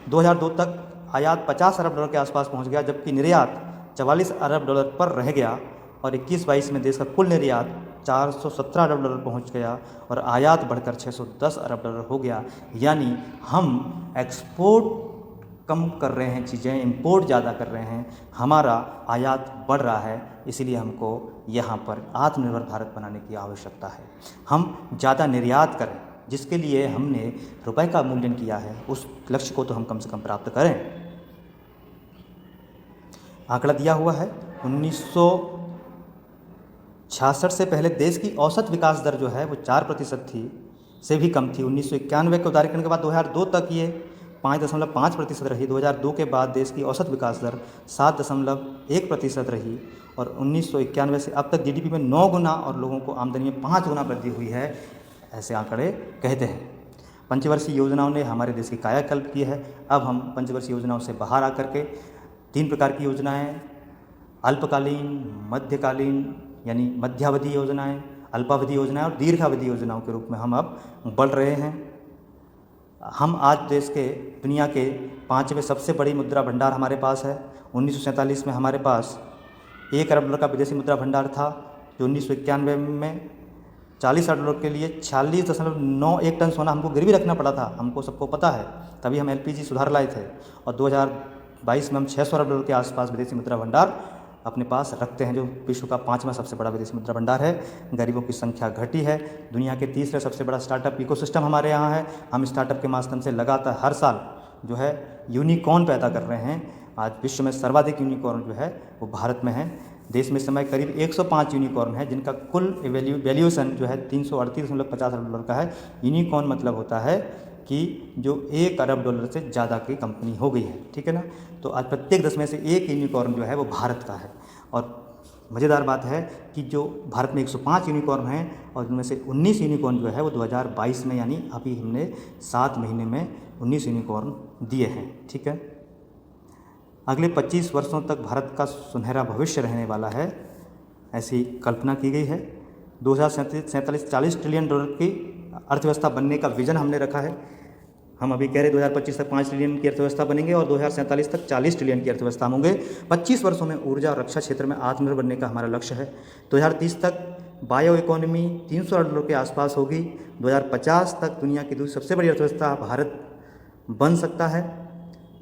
Speaker 1: 2002 तक आयात 50 अरब डॉलर के आसपास पहुंच गया, जबकि निर्यात 44 अरब डॉलर पर रह गया। और 21-22 में देश का कुल निर्यात 417 अरब डॉलर पहुंच गया और आयात बढ़कर 610 अरब डॉलर हो गया। यानी हम एक्सपोर्ट कम कर रहे हैं, चीज़ें इंपोर्ट ज़्यादा कर रहे हैं, हमारा आयात बढ़ रहा है। इसीलिए हमको यहाँ पर आत्मनिर्भर भारत बनाने की आवश्यकता है। हम ज़्यादा निर्यात करें, जिसके लिए हमने रुपए का मूल्यन किया है, उस लक्ष्य को तो हम कम से कम प्राप्त करें। आंकड़ा दिया हुआ है 1966 से पहले देश की औसत विकास दर जो है वो 4% थी, से भी कम थी। 1991 के उदारीकरण के बाद 2002 तक ये 5.5% रही। 2002 के बाद देश की औसत विकास दर 7.1% रही और 1991 से अब तक GDP में 9 गुना और लोगों को आमदनी में 5 गुना वृद्धि हुई है, ऐसे आंकड़े कहते हैं। पंचवर्षीय योजनाओं ने हमारे देश की कायाकल्प की है। अब हम पंचवर्षीय योजनाओं से बाहर आकर के 3 प्रकार की योजनाएं, अल्पकालीन, मध्यकालीन यानी मध्यावधि योजनाएं, अल्पावधि योजनाएं और दीर्घावधि योजनाओं के रूप में हम अब बढ़ रहे हैं। हम आज देश के दुनिया के 5वें सबसे बड़ी मुद्रा भंडार हमारे पास है। 1947 में हमारे पास 1 अरब डॉलर का विदेशी मुद्रा भंडार था, जो 1991 में $40 के लिए 46.91 टन सोना हमको गिरवी रखना पड़ा था, हमको सबको पता है, तभी हम LPG सुधार लाए थे। और 2022 में हम $600 के आसपास विदेशी मुद्रा भंडार अपने पास रखते हैं, जो विश्व का 5वां सबसे बड़ा विदेशी मुद्रा भंडार है। गरीबों की संख्या घटी है। दुनिया के तीसरे सबसे बड़ा स्टार्टअप इकोसिस्टम हमारे यहाँ है। हम स्टार्टअप के माध्यम से लगातार हर साल जो है यूनिकॉर्न पैदा कर रहे हैं। आज विश्व में सर्वाधिक यूनिकॉर्न जो है वो भारत में है। देश में इस समय करीब 105 यूनिकॉर्न है, जिनका कुल वैल्यूएशन जो है $338.50 का है। यूनिकॉर्न मतलब होता है कि जो $1 अरब से ज़्यादा की कंपनी हो गई है, ठीक है ना। तो आज प्रत्येक 10 में से एक यूनिकॉर्न जो है वो भारत का है। और मज़ेदार बात है कि जो भारत में 105 यूनिकॉर्न हैं और उनमें से 19 यूनिकॉर्न जो है वो 2022 में, यानी अभी हमने 7 महीने में 19 यूनिकॉर्न दिए हैं, ठीक है। अगले 25 वर्षों तक भारत का सुनहरा भविष्य रहने वाला है, ऐसी कल्पना की गई है। 2047 $40 ट्रिलियन की अर्थव्यवस्था बनने का विज़न हमने रखा है। हम अभी कह रहे 2025 तक 5 ट्रिलियन की अर्थव्यवस्था बनेंगे और 2047 तक 40 ट्रिलियन की अर्थव्यवस्था होंगे। 25 वर्षों में ऊर्जा और रक्षा क्षेत्र में आत्मनिर्भर बनने का हमारा लक्ष्य है। 2030 तक बायो इकोनॉमी $300 के आसपास होगी। 2050 तक दुनिया की दूसरी सबसे बड़ी अर्थव्यवस्था भारत बन सकता है।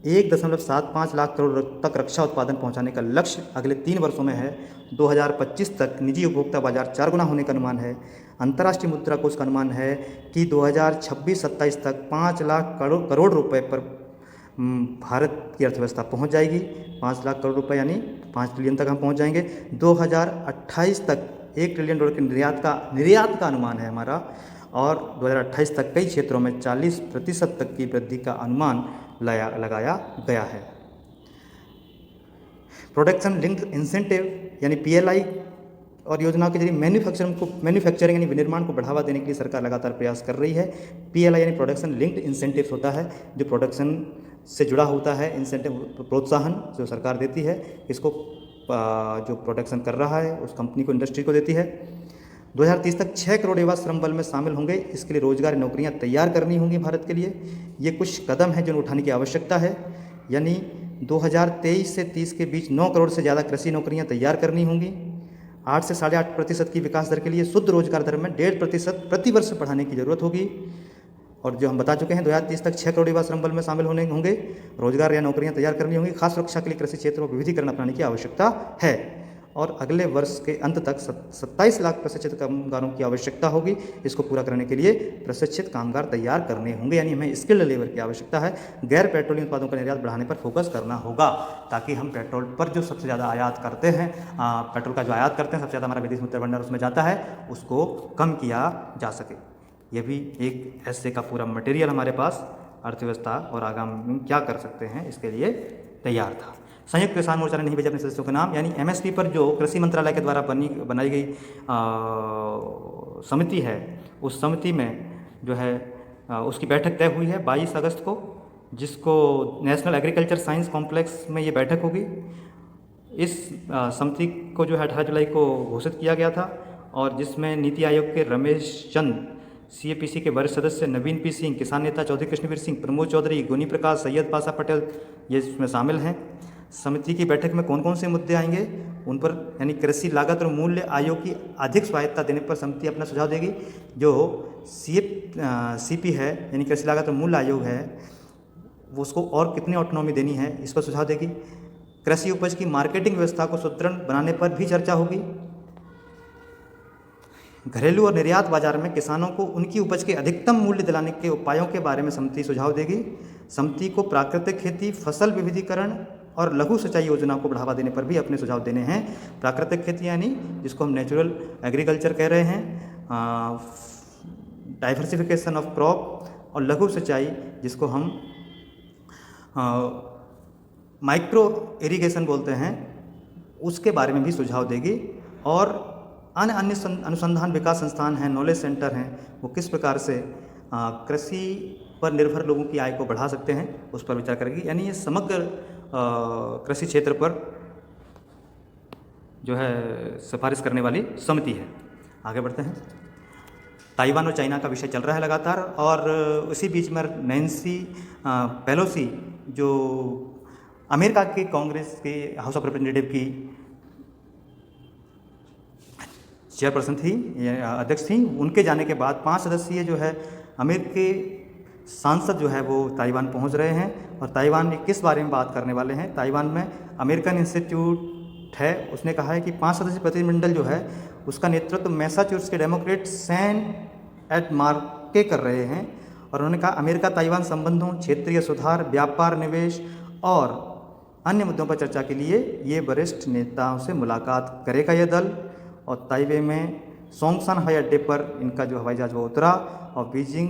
Speaker 1: 1.75 लाख करोड़ तक रक्षा उत्पादन पहुंचाने का लक्ष्य अगले 3 वर्षों में है। 2025 तक निजी उपभोक्ता बाजार 4 गुना होने का अनुमान है। अंतर्राष्ट्रीय मुद्रा कोष का अनुमान है कि 2026-27 तक 5 लाख करोड़ रुपए पर भारत की अर्थव्यवस्था पहुंच जाएगी। 5 लाख करोड़ रुपए यानी 5 ट्रिलियन तक हम पहुंच जाएंगे। 2028 तक $1 ट्रिलियन के निर्यात का अनुमान है हमारा। और 2028 तक कई क्षेत्रों में 40% तक की वृद्धि का अनुमान लगाया गया है। प्रोडक्शन लिंक्ड इंसेंटिव यानी PLI और योजनाओं के जरिए मैन्युफैक्चरिंग यानी विनिर्माण को बढ़ावा देने के लिए सरकार लगातार प्रयास कर रही है। PLI यानी प्रोडक्शन लिंक्ड इंसेंटिव होता है, जो प्रोडक्शन से जुड़ा होता है। इंसेंटिव प्रोत्साहन जो सरकार देती है, इसको जो प्रोडक्शन कर रहा है उस कंपनी को, इंडस्ट्री को देती है। 2030 तक 6 करोड़ युवा श्रम बल में शामिल होंगे। इसके लिए रोजगार नौकरियां तैयार करनी होंगी भारत के लिए। ये कुछ कदम हैं जो उठाने की आवश्यकता है। यानी 2023 से 30 के बीच 9 करोड़ से ज़्यादा कृषि नौकरियां तैयार करनी होंगी। 8 से 8.5% की विकास दर के लिए शुद्ध रोजगार दर में 1.5% प्रति वर्ष बढ़ाने की जरूरत होगी। और जो हम बता चुके हैं 2030 तक 6 करोड़ युवा श्रम बल में शामिल होंगे, रोजगार या नौकरियां तैयार करनी होंगी। खास सुरक्षा के लिए कृषि क्षेत्र में विविधीकरण अपनाने की आवश्यकता है। और अगले वर्ष के अंत तक 27 लाख प्रशिक्षित कामगारों की आवश्यकता होगी। इसको पूरा करने के लिए प्रशिक्षित कामगार तैयार करने होंगे, यानी हमें स्किल्ड लेबर की आवश्यकता है। गैर पेट्रोलियम उत्पादों का निर्यात बढ़ाने पर फोकस करना होगा, ताकि हम पेट्रोल पर जो सबसे ज़्यादा आयात करते हैं, पेट्रोल का जो आयात करते हैं सबसे ज़्यादा हमारा विदेशी मुद्रा भंडार उसमें जाता है, उसको कम किया जा सके। ये भी एक ऐसे का पूरा मटेरियल हमारे पास अर्थव्यवस्था और आगामी क्या कर सकते हैं इसके लिए तैयार था। संयुक्त किसान मोर्चा ने नहीं भेजा अपने सदस्यों के नाम, यानी MSP पर जो कृषि मंत्रालय के द्वारा बनाई गई समिति है, उस समिति में जो है उसकी बैठक तय हुई है 22 अगस्त को, जिसको नेशनल एग्रीकल्चर साइंस कॉम्प्लेक्स में ये बैठक होगी। इस समिति को जो है 18 जुलाई को घोषित किया गया था, और जिसमें नीति आयोग के रमेश चंद, CAPC के वरिष्ठ सदस्य नवीन P सिंह, किसान नेता चौधरी कृष्णवीर सिंह, प्रमोद चौधरी, गुनी प्रकाश, सैयद पाशा पटेल ये इसमें शामिल हैं। समिति की बैठक में कौन कौन से मुद्दे आएंगे उन पर, यानी कृषि लागत और मूल्य आयोग की अधिक स्वायत्ता देने पर समिति अपना सुझाव देगी। जो CP है यानी कृषि लागत और मूल्य आयोग है, वो उसको और कितनी ऑटोनॉमी देनी है इस पर सुझाव देगी। कृषि उपज की मार्केटिंग व्यवस्था को सुदृढ़ बनाने पर भी चर्चा होगी। घरेलू और निर्यात बाजार में किसानों को उनकी उपज के अधिकतम मूल्य दिलाने के उपायों के बारे में समिति सुझाव देगी। समिति को प्राकृतिक खेती, फसल विविधीकरण और लघु सिंचाई योजना को बढ़ावा देने पर भी अपने सुझाव देने हैं। प्राकृतिक खेती यानी जिसको हम नेचुरल एग्रीकल्चर कह रहे हैं, डाइवर्सिफिकेशन ऑफ क्रॉप, और लघु सिंचाई जिसको हम माइक्रो इरिगेशन बोलते हैं, उसके बारे में भी सुझाव देगी। और अन्य अनुसंधान विकास संस्थान हैं, नॉलेज सेंटर हैं, वो किस प्रकार से कृषि पर निर्भर लोगों की आय को बढ़ा सकते हैं उस पर विचार करेगी। यानी ये समग्र कृषि क्षेत्र पर जो है सिफारिश करने वाली समिति है। आगे बढ़ते हैं। ताइवान और चाइना का विषय चल रहा है लगातार, और उसी बीच में नैन्सी पेलोसी जो अमेरिका के कांग्रेस के हाउस ऑफ रिप्रेजेंटेटिव की चेयरपर्सन थी, अध्यक्ष थी। उनके जाने के बाद 5 सदस्यीय जो है अमेरिकी सांसद जो है वो ताइवान पहुंच रहे हैं। और ताइवान में किस बारे में बात करने वाले हैं? ताइवान में अमेरिकन इंस्टीट्यूट है, उसने कहा है कि 5 सदस्यीय प्रतिनिधिमंडल जो है उसका नेतृत्व मैसाचुसेट्स के डेमोक्रेट सैन एड मार्के कर रहे हैं। और उन्होंने कहा अमेरिका ताइवान संबंधों, क्षेत्रीय सुधार, व्यापार, निवेश और अन्य मुद्दों पर चर्चा के लिए ये वरिष्ठ नेताओं से मुलाकात करेगा यह दल। और ताइवे में सोंगसन हवाई अड्डे पर इनका जो हवाई जहाज वो उतरा। और बीजिंग,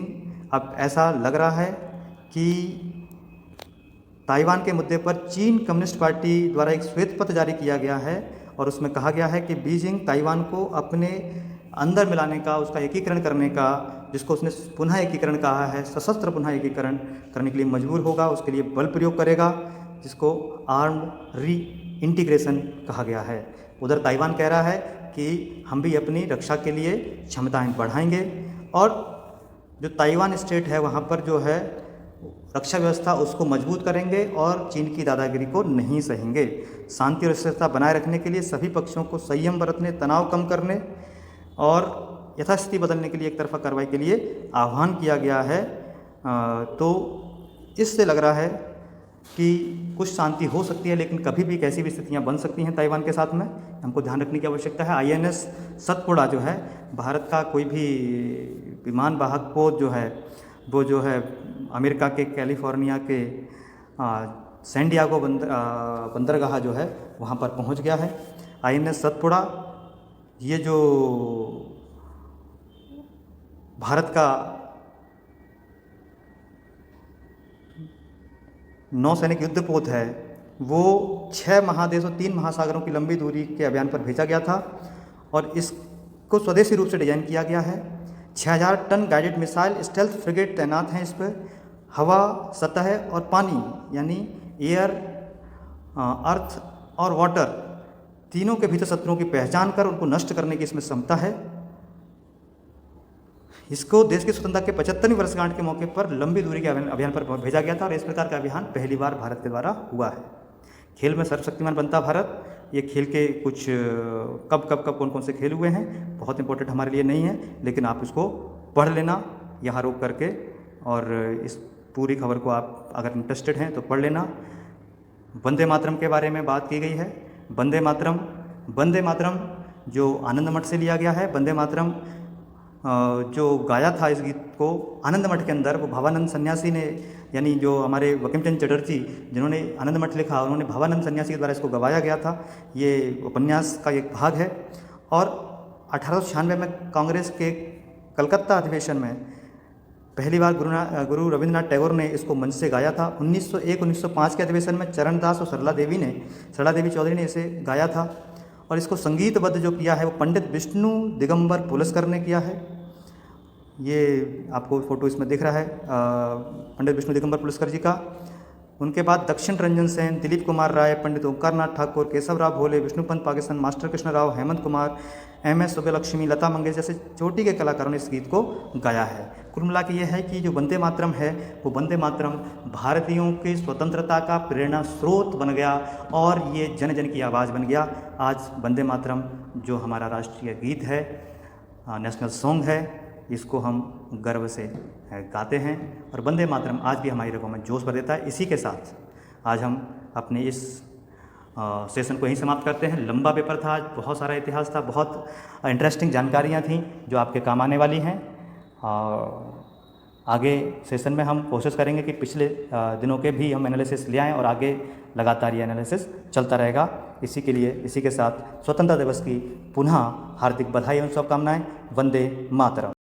Speaker 1: अब ऐसा लग रहा है कि ताइवान के मुद्दे पर चीन कम्युनिस्ट पार्टी द्वारा एक श्वेत पत्र जारी किया गया है और उसमें कहा गया है कि बीजिंग ताइवान को अपने अंदर मिलाने का, उसका एकीकरण करने का, जिसको उसने पुनः एकीकरण कहा है, सशस्त्र पुनः एकीकरण करने के लिए मजबूर होगा, उसके लिए बल प्रयोग करेगा, जिसको आर्म्ड री इंटीग्रेशन कहा गया है। उधर ताइवान कह रहा है कि हम भी अपनी रक्षा के लिए क्षमताएं बढ़ाएंगे और जो ताइवान स्टेट है वहाँ पर जो है रक्षा व्यवस्था उसको मजबूत करेंगे और चीन की दादागिरी को नहीं सहेंगे। शांति और स्थिरता बनाए रखने के लिए सभी पक्षों को संयम बरतने, तनाव कम करने और यथास्थिति बदलने के लिए एक तरफा कार्रवाई के लिए आह्वान किया गया है। तो इससे लग रहा है कि कुछ शांति हो सकती है, लेकिन कभी भी कैसी भी स्थितियाँ बन सकती हैं ताइवान के साथ में, हमको ध्यान रखने की आवश्यकता है। INS सतपुड़ा जो है भारत का कोई भी विमान वाहक पोत जो है वो जो है अमेरिका के कैलिफोर्निया के सैन डिएगो बंदरगाह जो है वहाँ पर पहुँच गया है। INS सतपुड़ा ये जो भारत का नौसैनिक युद्धपोत है वो 6 महादेशों 3 महासागरों की लंबी दूरी के अभियान पर भेजा गया था और इसको स्वदेशी रूप से डिजाइन किया गया है। 6000 ton guided missile stealth frigate तैनात हैं इस पर। हवा, सतह और पानी यानी एयर, अर्थ और वाटर तीनों के भीतर शत्रुओं की पहचान कर उनको नष्ट करने की इसमें क्षमता है। इसको देश की स्वतंत्रता के 75वीं वर्षगांठ के मौके पर लंबी दूरी के अभियान पर भेजा गया था और इस प्रकार का अभियान पहली बार भारत के द्वारा हुआ है। खेल में सर्वशक्तिमान बनता भारत, ये खेल के कुछ कब कौन कौन से खेल हुए हैं बहुत इंपॉर्टेंट हमारे लिए नहीं है, लेकिन आप इसको पढ़ लेना यहाँ रोक करके और इस पूरी खबर को आप अगर इंटरेस्टेड हैं तो पढ़ लेना। वंदे मातरम के बारे में बात की गई है। वंदे मातरम जो आनंद मठ से लिया गया है। वंदे मातरम जो गाया था इस गीत को आनंद मठ के अंदर, वो भावानंद सन्यासी ने, यानी जो हमारे बंकिम चंद्र चटर्जी जिन्होंने आनंद मठ लिखा, उन्होंने भावानंद सन्यासी के द्वारा इसको गवाया गया था। ये उपन्यास का एक भाग है। और 1896 में कांग्रेस के कलकत्ता अधिवेशन में पहली बार गुरु रविंद्रनाथ टैगोर ने इसको मंच से गाया था। 1901-1905 के अधिवेशन में चरणदास और सरला देवी चौधरी ने इसे गाया था। और इसको संगीतबद्ध जो किया है वो पंडित विष्णु दिगंबर पुलस्कर ने किया है। ये आपको फोटो इसमें दिख रहा है पंडित विष्णु दिगंबर पुलस्कर जी का। उनके बाद दक्षिण रंजन सेन, दिलीप कुमार राय, पंडित ओंकारनाथ ठाकुर, केशवराव भोले, विष्णुपंत पाकिस्तान, मास्टर कृष्ण राव, हेमंत कुमार, MS सुब्बलक्ष्मी, लता मंगेशकर जैसे चोटी के कलाकारों ने इस गीत को गाया है। कुल मिला के ये है कि जो वंदे मातरम है वो वंदे मातरम भारतीयों की स्वतंत्रता का प्रेरणा स्रोत बन गया और ये जन जन की आवाज़ बन गया। आज वंदे मातरम जो हमारा राष्ट्रीय गीत है, नेशनल सॉन्ग है, इसको हम गर्व से गाते हैं और वंदे मातरम आज भी हमारी रगों में जोश भर देता है। इसी के साथ आज हम अपने इस सेशन को यहीं समाप्त करते हैं। लंबा पेपर था आज, बहुत सारा इतिहास था, बहुत इंटरेस्टिंग जानकारियाँ थीं जो आपके काम आने वाली हैं। आगे सेशन में हम कोशिश करेंगे कि पिछले दिनों के भी हम एनालिसिस ले आएँ और आगे लगातार ये एनालिसिस चलता रहेगा। इसी के लिए इसी के साथ स्वतंत्रता दिवस की पुनः हार्दिक बधाई एवं शुभकामनाएं। वंदे मातरम।